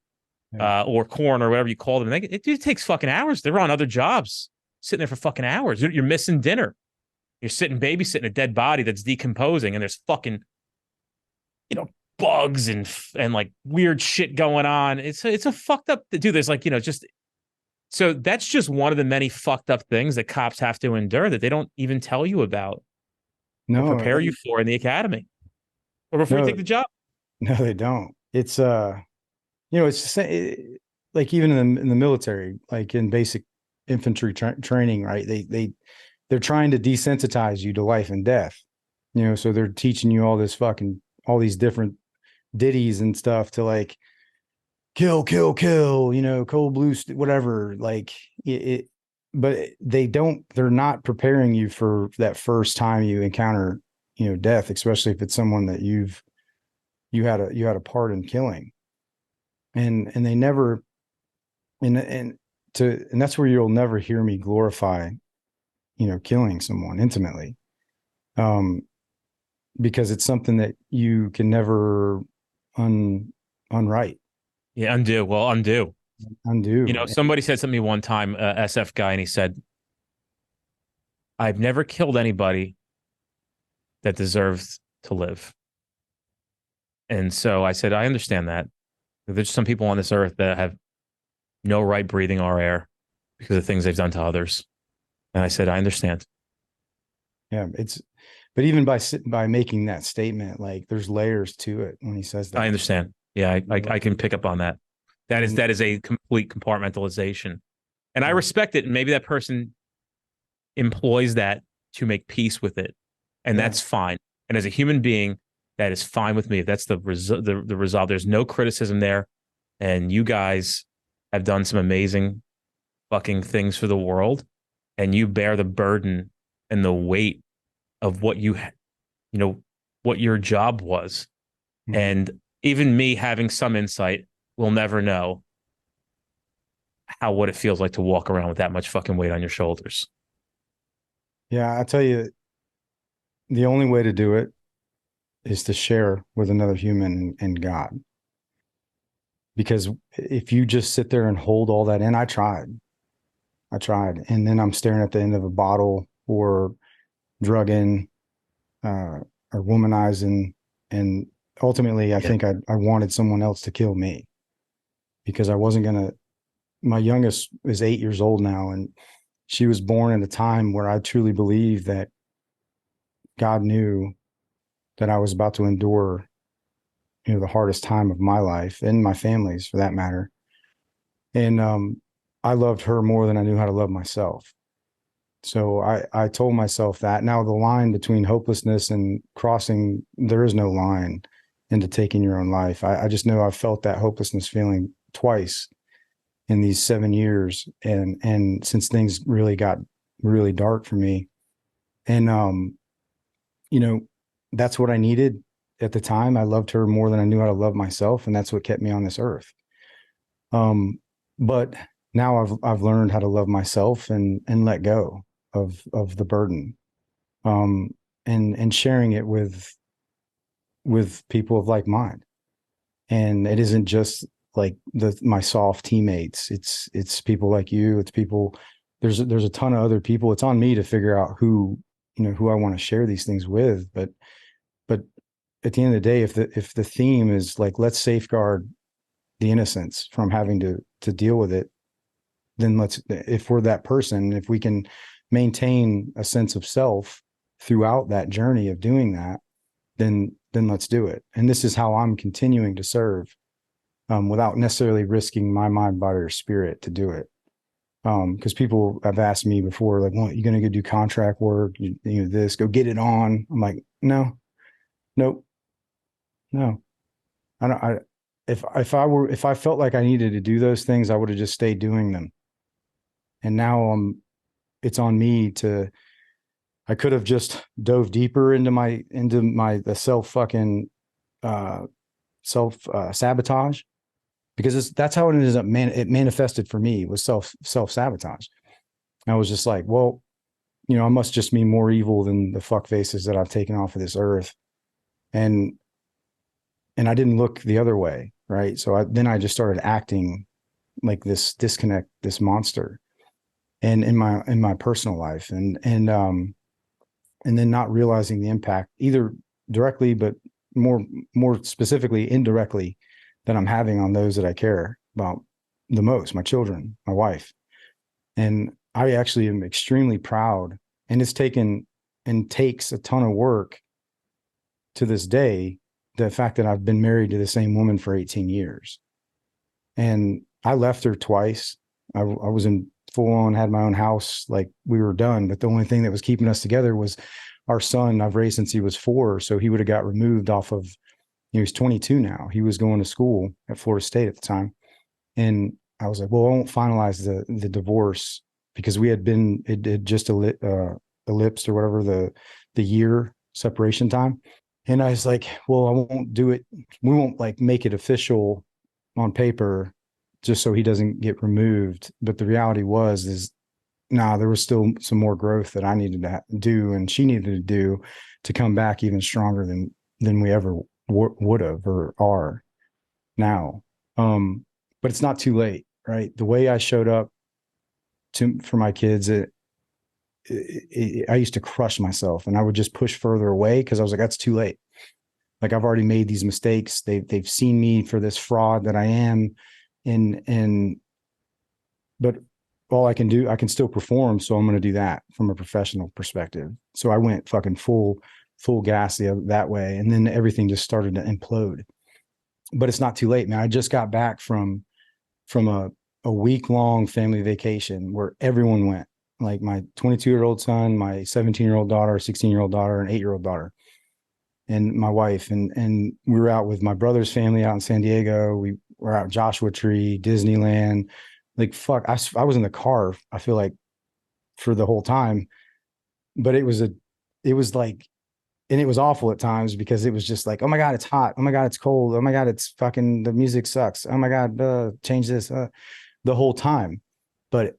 Or coroner, or whatever you call them. It takes fucking hours. They're on other jobs, sitting there for fucking hours. You're missing dinner. You're sitting babysitting a dead body that's decomposing, and there's fucking, you know, bugs and like weird shit going on. It's a fucked up, dude. There's like, you know, just so that's just one of the many fucked up things that cops have to endure that they don't even tell you about, or prepare you for in the academy, or before you take the job. No, they don't. It's you know, it's like even in the military, like in basic infantry training, right? They're trying to desensitize you to life and death, you know, so they're teaching you all these different ditties and stuff to like kill, you know, cold blue, whatever, like but they're not preparing you for that first time you encounter, you know, death, especially if it's someone that you had a part in killing. And they never, and that's where you'll never hear me glorify, you know, killing someone intimately, because it's something that you can never unwrite. Yeah, undo. Well, undo. You know, somebody said something to me one time, SF guy, and he said, "I've never killed anybody that deserves to live." And so I said, I understand that. There's some people on this earth that have no right breathing our air because of things they've done to others. And I said, I understand. Yeah, but even by making that statement, like there's layers to it when he says that. I understand. Yeah, I can pick up on that. That is a complete compartmentalization. And I respect it. And maybe that person employs that to make peace with it. And that's fine. And as a human being, that is fine with me. If that's the resolve, there's no criticism there. And you guys have done some amazing fucking things for the world. And you bear the burden and the weight of what what your job was. Mm-hmm. And even me having some insight will never know what it feels like to walk around with that much fucking weight on your shoulders. Yeah, I tell you, the only way to do it is to share with another human and God. Because if you just sit there and hold all that in, I tried. And then I'm staring at the end of a bottle or drugging or womanizing. And ultimately, I think I wanted someone else to kill me because I wasn't going to. My youngest is 8 years old now, and she was born at a time where I truly believe that God knew that I was about to endure, you know, the hardest time of my life and my family's for that matter. And I loved her more than I knew how to love myself. So I told myself that. Now the line between hopelessness and crossing, there is no line into taking your own life. I just know I felt that hopelessness feeling twice. in these 7 years. And since things really got really dark for me, and, you know, that's what I needed at the time. I loved her more than I knew how to love myself. And that's what kept me on this earth. But now I've learned how to love myself and let go of the burden, and sharing it with people of like mind. And it isn't just like my soft teammates. It's people like you. It's people. There's a ton of other people. It's on me to figure out who I want to share these things with. But at the end of the day, if the theme is like, let's safeguard the innocents from having to deal with it, then if we're that person, if we can maintain a sense of self throughout that journey of doing that, then let's do it. And this is how I'm continuing to serve, without necessarily risking my mind, body, or spirit to do it. Because people have asked me before, like, well, you're going to go do contract work, this, go get it on. I'm like, no, nope, no. If I felt like I needed to do those things, I would have just stayed doing them. And now it's on me I could have just dove deeper into the self sabotage, because that's how it ends up. It manifested for me, was self sabotage. I was just like, well, I must just be more evil than the fuck faces that I've taken off of this earth. And I didn't look the other way. Right. So then I just started acting like this disconnect, this monster, and in my personal life, and then not realizing the impact, either directly, but more specifically indirectly, that I'm having on those that I care about the most, my children, my wife. And I actually am extremely proud, and it's taken and takes a ton of work to this day, the fact that I've been married to the same woman for 18 years. And I left her twice. I was in full on, had my own house, like we were done. But the only thing that was keeping us together was our son. I've raised since he was 4. So he would have got removed off of, he's 22 now. He was going to school at Florida State at the time. And I was like, well, I won't finalize the divorce, because it had just ellipsed or whatever, the year separation time. And I was like, well, I won't do it. We won't like make it official on paper just so he doesn't get removed. But the reality there was still some more growth that I needed to do, and she needed to do, to come back even stronger than we ever would have or are now. But it's not too late, right? The way I showed up for my kids, I used to crush myself, and I would just push further away, because I was like, that's too late. Like, I've already made these mistakes. They've seen me for this fraud that I am. But all I can do, I can still perform. So I'm going to do that from a professional perspective. So I went fucking full gas that way. And then everything just started to implode. But it's not too late, man. I just got back from a week-long family vacation where everyone went. Like my 22-year-old son, my 17-year-old daughter, 16-year-old daughter, and 8-year-old daughter, and my wife. And we were out with my brother's family out in San Diego. We were out Joshua Tree, Disneyland. Like, fuck, I was in the car, I feel like, for the whole time. But it was like, and it was awful at times, because it was just like, oh my God, it's hot. Oh my God, it's cold. Oh my God, it's fucking, the music sucks. Oh my God, change this, the whole time. But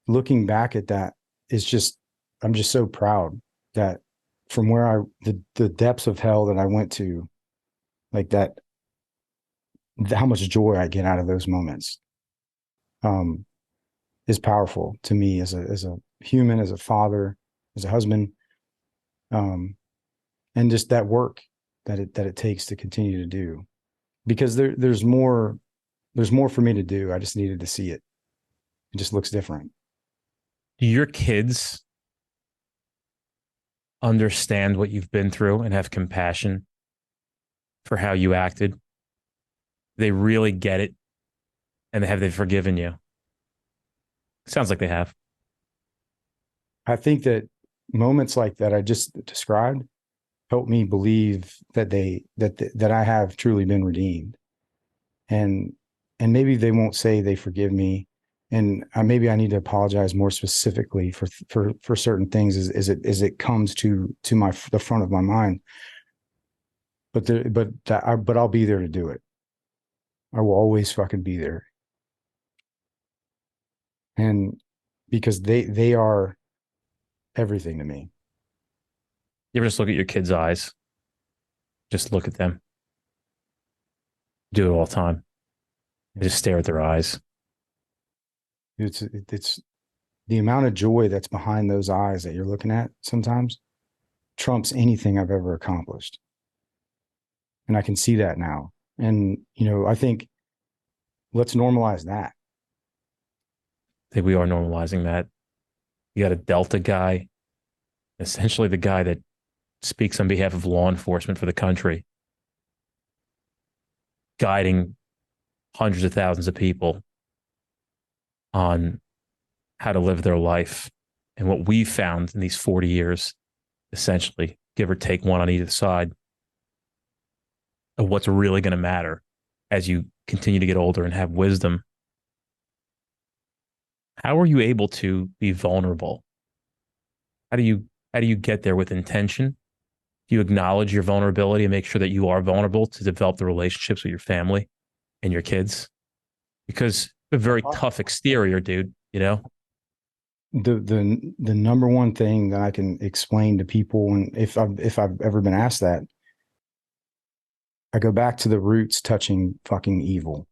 looking back at that, I'm just so proud that from where the depths of hell that I went to, like that, how much joy I get out of those moments, is powerful to me as a human, as a father, as a husband, and just that work that it takes to continue to do, because there's more for me to do. I just needed to see it. It just looks different. Do your kids understand what you've been through and have compassion for how you acted? They really get it, and have they forgiven you? Sounds like they have. I think that moments like that I just described help me believe that I have truly been redeemed. And and maybe they won't say they forgive me, and maybe I need to apologize more specifically for certain things as it comes to the front of my mind. But I'll be there to do it. I will always fucking be there. And because they are everything to me. You ever just look at your kids' eyes? Just look at them. Do it all the time. Just stare at their eyes. It's the amount of joy that's behind those eyes that you're looking at sometimes trumps anything I've ever accomplished. And I can see that now. And, I think let's normalize that. I think we are normalizing that. You got a Delta guy, essentially the guy that speaks on behalf of law enforcement for the country, guiding hundreds of thousands of people on how to live their life. And what we've found in these 40 years, essentially, give or take one on either side, of what's really going to matter as you continue to get older and have wisdom. How are you able to be vulnerable? How do you get there with intention? Do you acknowledge your vulnerability and make sure that you are vulnerable to develop the relationships with your family and your kids? Because a very tough exterior, dude, The number one thing that I can explain to people, and if I've ever been asked that, I go back to the roots touching fucking evil.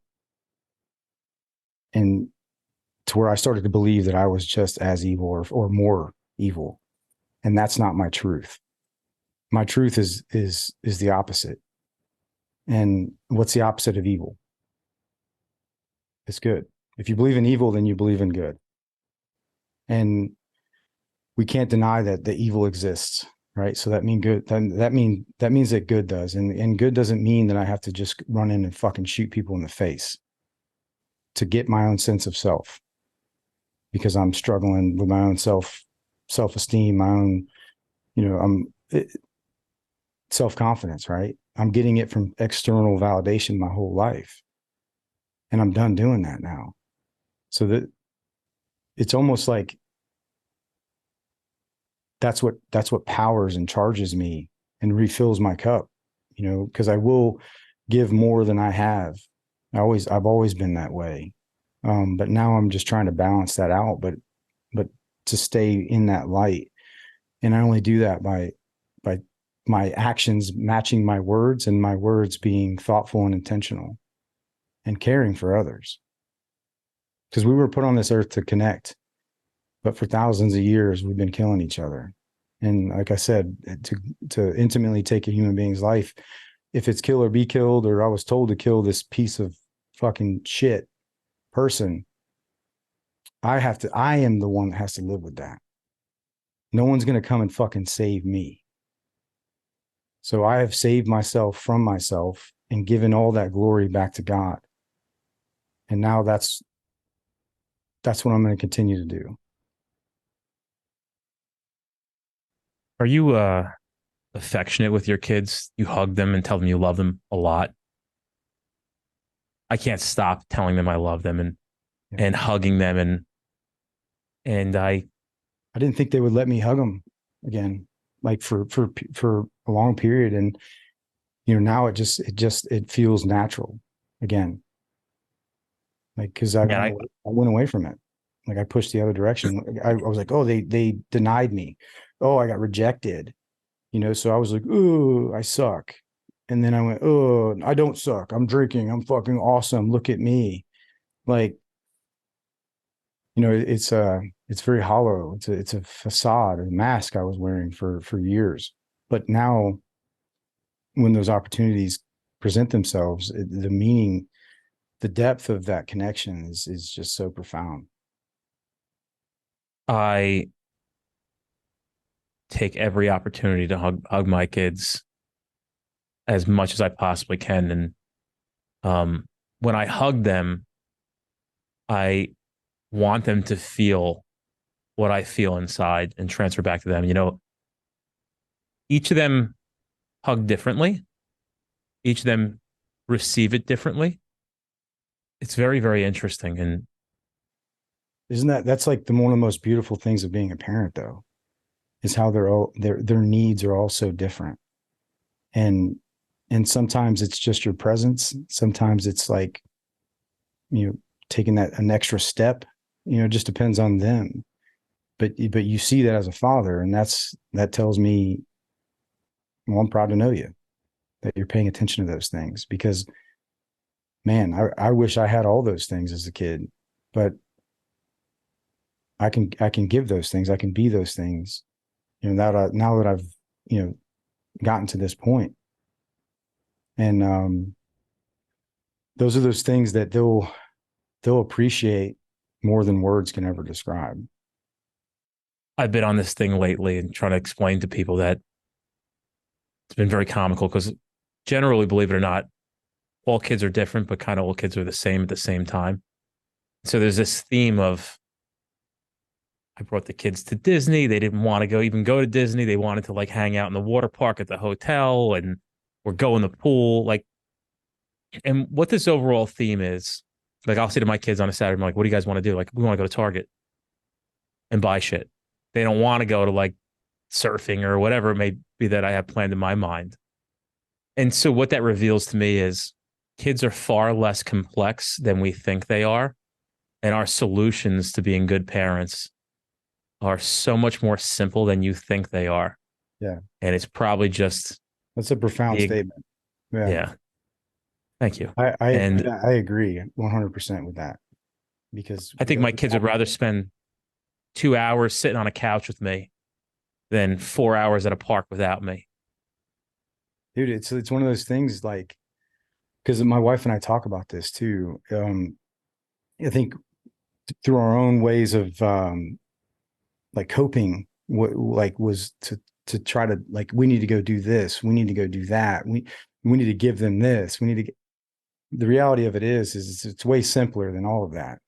And to where I started to believe that I was just as evil or more evil. And that's not my truth. My truth is the opposite. And what's the opposite of evil? It's good. If you believe in evil, then you believe in good. And we can't deny that the evil exists, right? So that means good. That means that good does. And good doesn't mean that I have to just run in and fucking shoot people in the face to get my own sense of self, because I'm struggling with my own self-esteem, my own, self-confidence, right? I'm getting it from external validation my whole life. And I'm done doing that now. So that it's almost like that's what powers and charges me and refills my cup, because I will give more than I have. I've always been that way. But now I'm just trying to balance that out, but to stay in that light. And I only do that by my actions matching my words, and my words being thoughtful and intentional and caring for others. Because we were put on this earth to connect, but for thousands of years we've been killing each other. And like I said, to intimately take a human being's life, if it's kill or be killed, or I was told to kill this piece of fucking shit person, I am the one that has to live with that. No one's going to come and fucking save me. So I have saved myself from myself and given all that glory back to God. And now that's what I'm going to continue to do. Are you affectionate with your kids? You hug them and tell them you love them a lot? I can't stop telling them I love them and hugging them, and I didn't think they would let me hug them again, like for a long period. And now it feels natural again. Like, cause I went away from it. Like I pushed the other direction. I was like, oh, they denied me. Oh, I got rejected, so I was like, oh, I suck. And then I went, oh, I don't suck. I'm drinking. I'm fucking awesome. Look at me. Like, it's very hollow. It's a facade, a mask I was wearing for years. But now when those opportunities present themselves, the meaning, the depth of that connection is just so profound. I take every opportunity to hug my kids as much as I possibly can. And when I hug them, I want them to feel what I feel inside and transfer back to them. Each of them hug differently. Each of them receive it differently. It's very, very interesting. And Isn't that's like one of the most beautiful things of being a parent, though, is how their needs are all so different. And sometimes it's just your presence. Sometimes it's like, taking an extra step, it just depends on them. But you see that as a father, and that tells me, well, I'm proud to know you, that you're paying attention to those things, because man, I wish I had all those things as a kid, but I can give those things. I can be those things, now that I've, gotten to this point. And those are those things that they'll appreciate more than words can ever describe. I've been on this thing lately and trying to explain to people that it's been very comical, because generally, believe it or not, all kids are different, but kind of all kids are the same at the same time. So there's this theme of, I brought the kids to Disney. They didn't want to even go to Disney. They wanted to like hang out in the water park at the hotel, and we're going to the pool. Like, and what this overall theme is, like, I'll say to my kids on a Saturday, I'm like, what do you guys want to do? Like, we want to go to Target and buy shit. They don't want to go to like surfing or whatever it may be that I have planned in my mind. And so what that reveals to me is kids are far less complex than we think they are. And our solutions to being good parents are so much more simple than you think they are. Yeah. And it's probably just... That's a profound statement. Yeah. Yeah. Thank you. I agree 100% with that, because I think my kids would rather spend 2 hours sitting on a couch with me than 4 hours at a park without me. Dude, it's one of those things, like, because my wife and I talk about this too. I think through our own ways of like coping, was to try to, like, we need to go do this, we need to go do that, we need to give them this, we need to the reality of it is it's way simpler than all of that.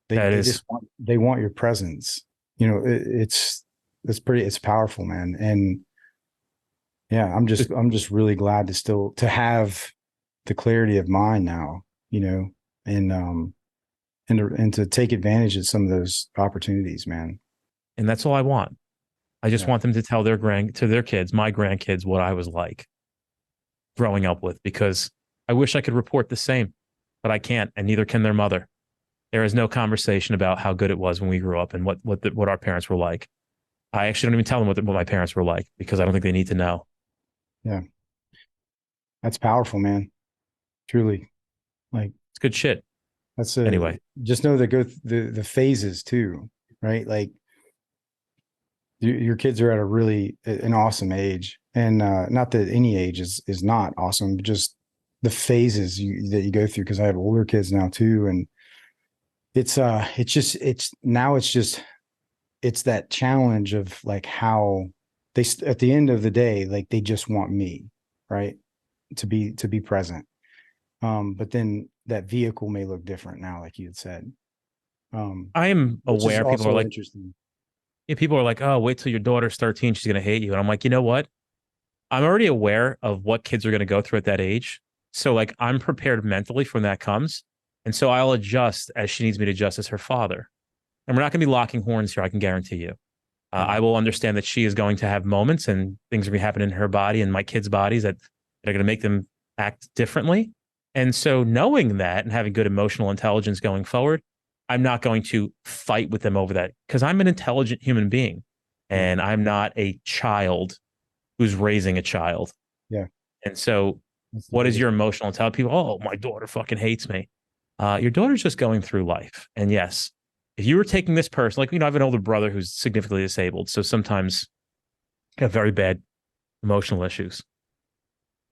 They want your presence. It's powerful, man. And yeah, I'm just really glad to have the clarity of mind now, and to take advantage of some of those opportunities, man. And that's all I want. I just want them to tell their kids, my grandkids, what I was like growing up with, because I wish I could report the same, but I can't, and neither can their mother. There is no conversation about how good it was when we grew up and what our parents were like. I actually don't even tell them what my parents were like, because I don't think they need to know. Yeah. That's powerful, man. Truly. Like, it's good shit. Anyway, just know that the phases too, right? Like, your kids are at an awesome age, and not that any age is not awesome, but just the phases that you go through. Because I have older kids now too, and it's that challenge of, like, how they, at the end of the day, like, they just want me, right, to be present. But then that vehicle may look different now, like you had said. I am aware people are like, interesting. Yeah, people are like, oh, wait till your daughter's 13, she's going to hate you. And I'm like, you know what? I'm already aware of what kids are going to go through at that age. So, like, I'm prepared mentally for when that comes. And so I'll adjust as she needs me to adjust as her father. And we're not going to be locking horns here, I can guarantee you. I will understand that she is going to have moments and things are going to happen in her body and my kids' bodies that are going to make them act differently. And so knowing that and having good emotional intelligence going forward, I'm not going to fight with them over that, because I'm an intelligent human being and I'm not a child who's raising a child. Yeah. And so what is your emotional intelligence? People, oh, my daughter fucking hates me. Your daughter's just going through life. And yes, if you were taking this person, like, I have an older brother who's significantly disabled. So sometimes have very bad emotional issues.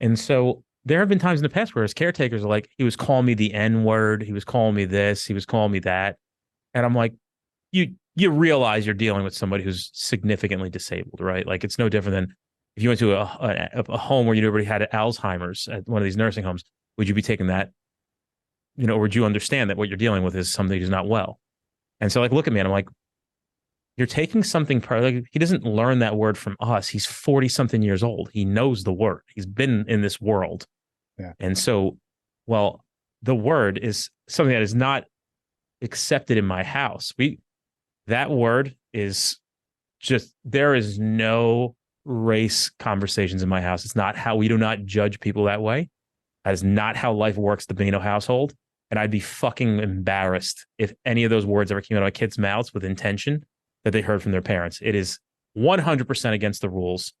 And so there have been times in the past where his caretakers are like, he was calling me the N-word. He was calling me this. He was calling me that. And I'm like, you realize you're dealing with somebody who's significantly disabled, right? Like, it's no different than if you went to a home where you already had Alzheimer's at one of these nursing homes. Would you be taking that? Or would you understand that what you're dealing with is somebody who's not well? And so, like, look at me and I'm like, you're taking something, like, he doesn't learn that word from us. He's 40 something years old. He knows the word. He's been in this world. Yeah. And so, well, the word is something that is not accepted in my house. That word is just, there is no race conversations in my house. It's not how, we do not judge people that way. That is not how life works, the Benito household. And I'd be fucking embarrassed if any of those words ever came out of my kids' mouths with intention that they heard from their parents. It is 100% against the rules.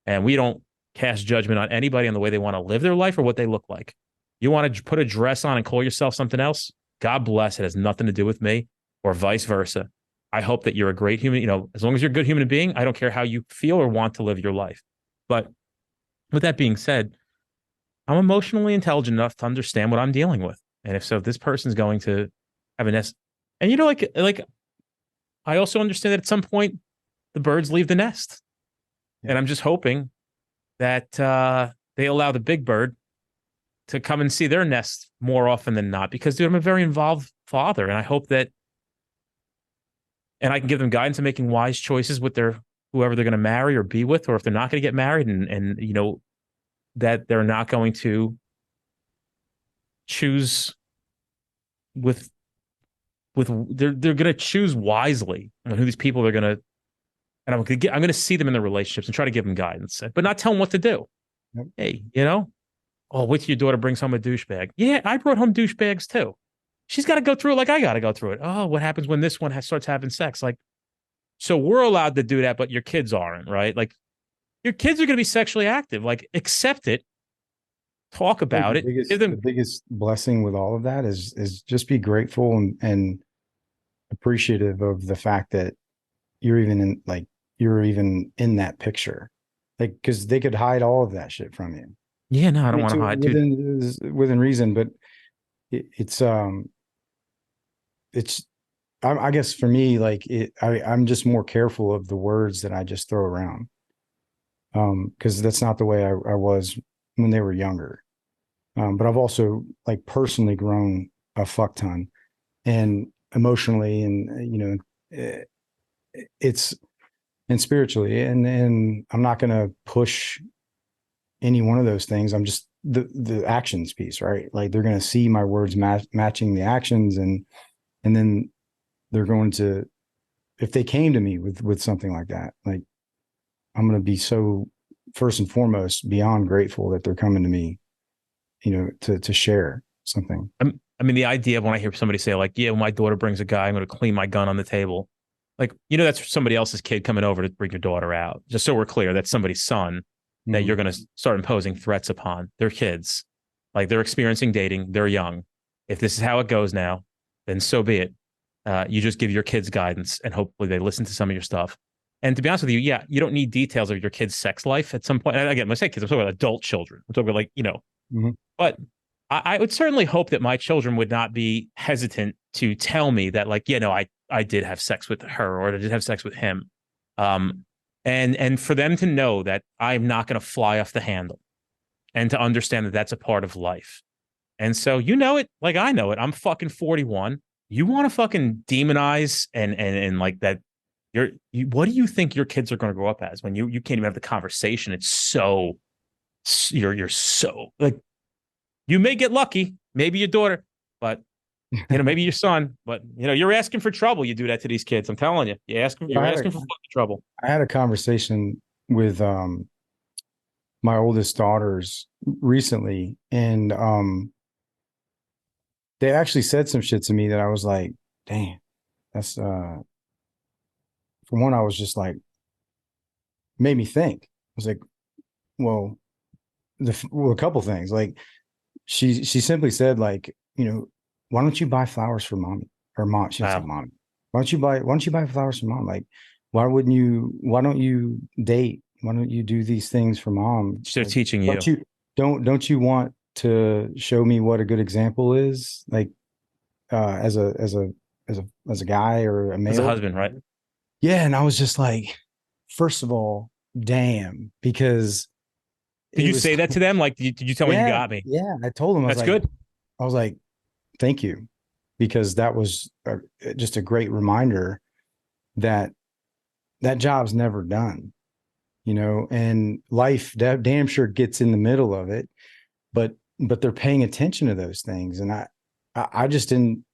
And we don't cast judgment on anybody on the way they want to live their life or what they look like. You want to put a dress on and call yourself something else? God bless. It has nothing to do with me, or vice versa. I hope that you're a great human. You know, as long as you're a good human being, I don't care how you feel or want to live your life. But with that being said, I'm emotionally intelligent enough to understand what I'm dealing with. And if this person's going to have a nest, and you know, like I also understand that at some point the birds leave the nest. Yeah. And I'm just hoping that they allow the big bird to come and see their nest more often than not, because dude, I'm a very involved father, and I hope that, and I can give them guidance in making wise choices with whoever they're going to marry or be with, or if they're not going to get married, and you know, that they're not going to choose they're going to choose wisely on who these people are going to, and I'm going to see them in their relationships and try to give them guidance, but not tell them what to do. Yep. Hey, you know, oh, wait till your daughter brings home a douchebag. Yeah, I brought home douchebags too. She's got to go through it like I got to go through it. Oh, what happens when this one starts having sex? Like, so we're allowed to do that, but your kids aren't, right? Like, your kids are going to be sexually active. Like, accept it, talk about it. The biggest blessing with all of that is just be grateful and appreciative of the fact that you're even in that picture, like, because they could hide all of that shit from you. Yeah, no, I don't want to hide within reason, but I guess for me, like, I'm just more careful of the words that I just throw around, because that's not the way I was when they were younger. But I've also, like, personally grown a fuck ton, and emotionally, and, you know, and spiritually, and I'm not going to push any one of those things. I'm just the actions piece, right? Like, they're going to see my words matching the actions, and then they're going to, if they came to me with something like that, like, I'm going to be so, first and foremost, beyond grateful that they're coming to me, you know, to share something. I mean, the idea of when I hear somebody say, like, yeah, when my daughter brings a guy, I'm going to clean my gun on the table. Like, you know, that's somebody else's kid coming over to bring your daughter out. Just so we're clear, that's somebody's son that you're going to start imposing threats upon. They're kids. Like, they're experiencing dating. They're young. If this is how it goes now, then so be it. You just give your kids guidance, and hopefully they listen to some of your stuff. And to be honest with you, yeah, you don't need details of your kid's sex life at some point. And again, when I say kids, I'm talking about adult children. I'm talking about, like, you know, but I would certainly hope that my children would not be hesitant to tell me that, like, you know, I did have sex with her, or I did have sex with him. And for them to know that I'm not going to fly off the handle, and to understand that that's a part of life. And so, you know it, like I know it. I'm fucking 41. You want to fucking demonize and like that. What do you think your kids are going to grow up as when you can't even have the conversation? It's so, you're so, like, you may get lucky, maybe your daughter, but, you know, maybe your son, but, you know, you're asking for trouble. You do that to these kids. I'm telling you, you're asking for fucking trouble. I had a conversation with my oldest daughters recently, and they actually said some shit to me that I was like, damn, that's for one, I was just like, made me think. I was like, well, a couple things. Like, she simply said, like, you know, why don't you buy flowers for mommy? Or mom, she said, mommy. Why don't you buy flowers for mom? Like, why don't you date? Why don't you do these things for mom? They're teaching you. Don't you want to show me what a good example is? Like, as a guy or a male, as a husband, right? Yeah. And I was just like, first of all, damn, because did you say that to them? Like, did you tell me you got me? Yeah, I told them. That's good. I was like, thank you, because that was just a great reminder that job's never done, you know, and life damn sure gets in the middle of it, but but they're paying attention to those things. And I just didn't,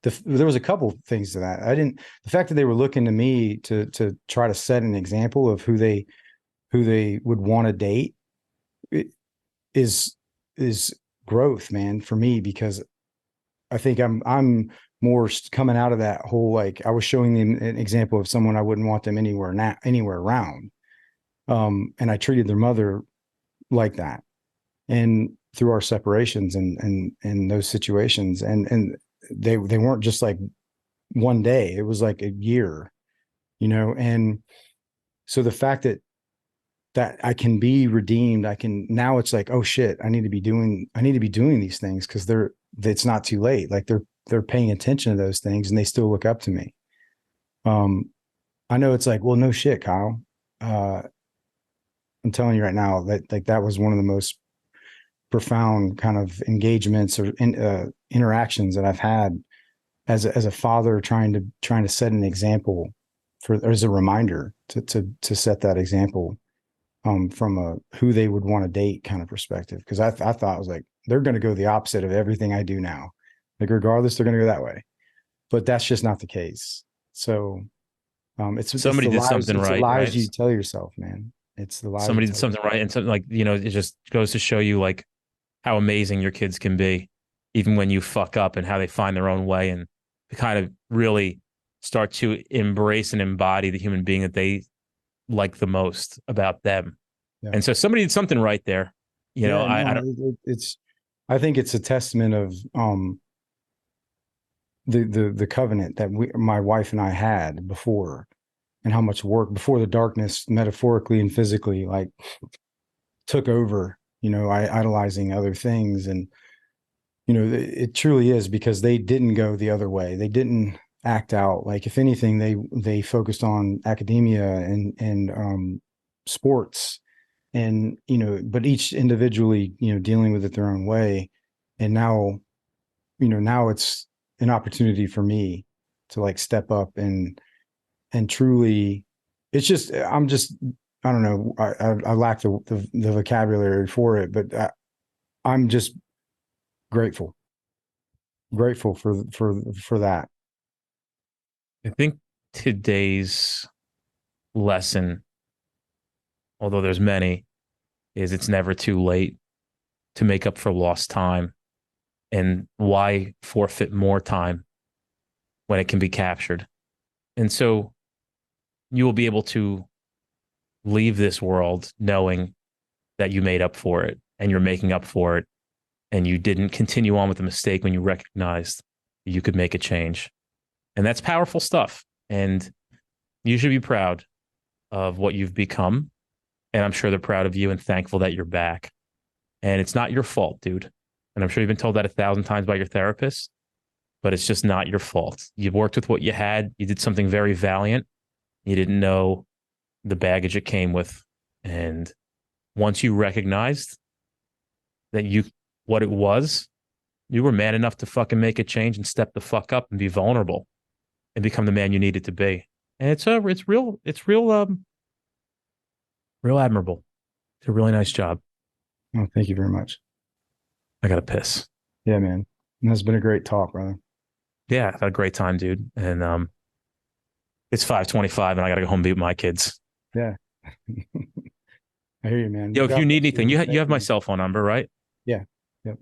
there was a couple things to that. The fact that they were looking to me to try to set an example of who they would want to date is growth, man, for me, because I think I'm more coming out of that whole, like, I was showing them an example of someone I wouldn't want them anywhere around. And I treated their mother like that. And through our separations and those situations, and they weren't just like one day, it was like a year, and so the fact that I can be redeemed, now it's like, oh shit, I need to be doing these things, because it's not too late. Like they're paying attention to those things, and they still look up to me. I know it's like, well, no shit, Kyle. I'm telling you right now that was one of the most profound kind of engagements or interactions that I've had as a father, trying to set an example as a reminder to set that example, from who they would want to date kind of perspective. Because I thought, I was like, they're going to go the opposite of everything I do now. Like, regardless, they're going to go that way. But that's just not the case. So somebody did something right. It's the lies right? you tell yourself, man. It's the lies. Somebody did something right, and something, like, it just goes to show you, like, how amazing your kids can be, even when you fuck up, and how they find their own way, and to kind of really start to embrace and embody the human being that they like the most about them. Yeah. And so somebody did something right there. I think it's a testament of the covenant that my wife and I had before, and how much work before the darkness, metaphorically and physically, like, took over, idolizing other things. And, it truly is because they didn't go the other way. They didn't act out. Like, if anything, they focused on academia and sports, and, but each individually, dealing with it their own way. And now it's an opportunity for me to, like, step up and truly, it's just, I don't know. I lack the vocabulary for it, but I'm just grateful for that. I think today's lesson, although there's many, is it's never too late to make up for lost time, and why forfeit more time when it can be captured. And so you will be able to leave this world knowing that you made up for it, and you're making up for it, and you didn't continue on with the mistake when you recognized you could make a change. And that's powerful stuff. And you should be proud of what you've become. And I'm sure they're proud of you and thankful that you're back. And it's not your fault, dude. And I'm sure you've been told that 1,000 times by your therapist, but it's just not your fault. You worked with what you had. You did something very valiant. You didn't know the baggage it came with. And once you recognized that what it was, you were man enough to fucking make a change and step the fuck up and be vulnerable and become the man you needed to be. And it's real admirable. It's a really nice job. Oh, thank you very much. I got to piss. Yeah, man. And it's been a great talk, brother. Yeah, I had a great time, dude. And it's 5:25 and I got to go home and be with my kids. Yeah. I hear you, man. Yo, if you need anything, you have my cell phone number, right? Yeah. Yep.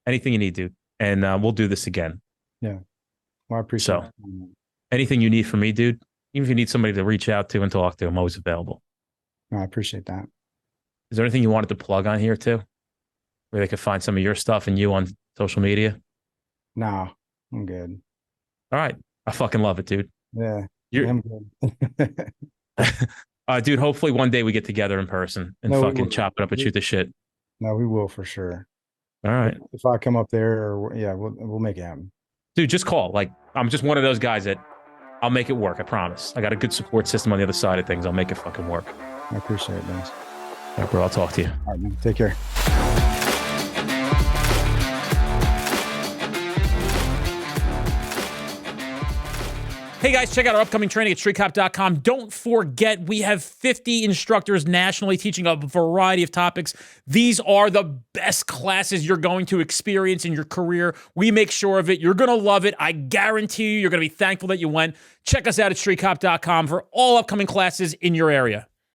Anything you need, dude. And we'll do this again. Yeah. Well, I appreciate it. Anything you need from me, dude, even if you need somebody to reach out to and talk to, I'm always available. No, I appreciate that. Is there anything you wanted to plug on here too, where they could find some of your stuff and you on social media? No, I'm good. All right. I fucking love it, dude. Yeah. I'm good. Dude, hopefully one day we get together in person and fucking chop it up and shoot the shit. No, we will for sure. All right. If I come up there, we'll make it happen. Dude, just call. Like, I'm just one of those guys that I'll make it work. I promise. I got a good support system on the other side of things. I'll make it fucking work. I appreciate it, guys. All right, bro. I'll talk to you. All right, man. Take care. Hey guys, check out our upcoming training at streetcop.com. Don't forget, we have 50 instructors nationally teaching a variety of topics. These are the best classes you're going to experience in your career. We make sure of it. You're going to love it. I guarantee you're going to be thankful that you went. Check us out at streetcop.com for all upcoming classes in your area.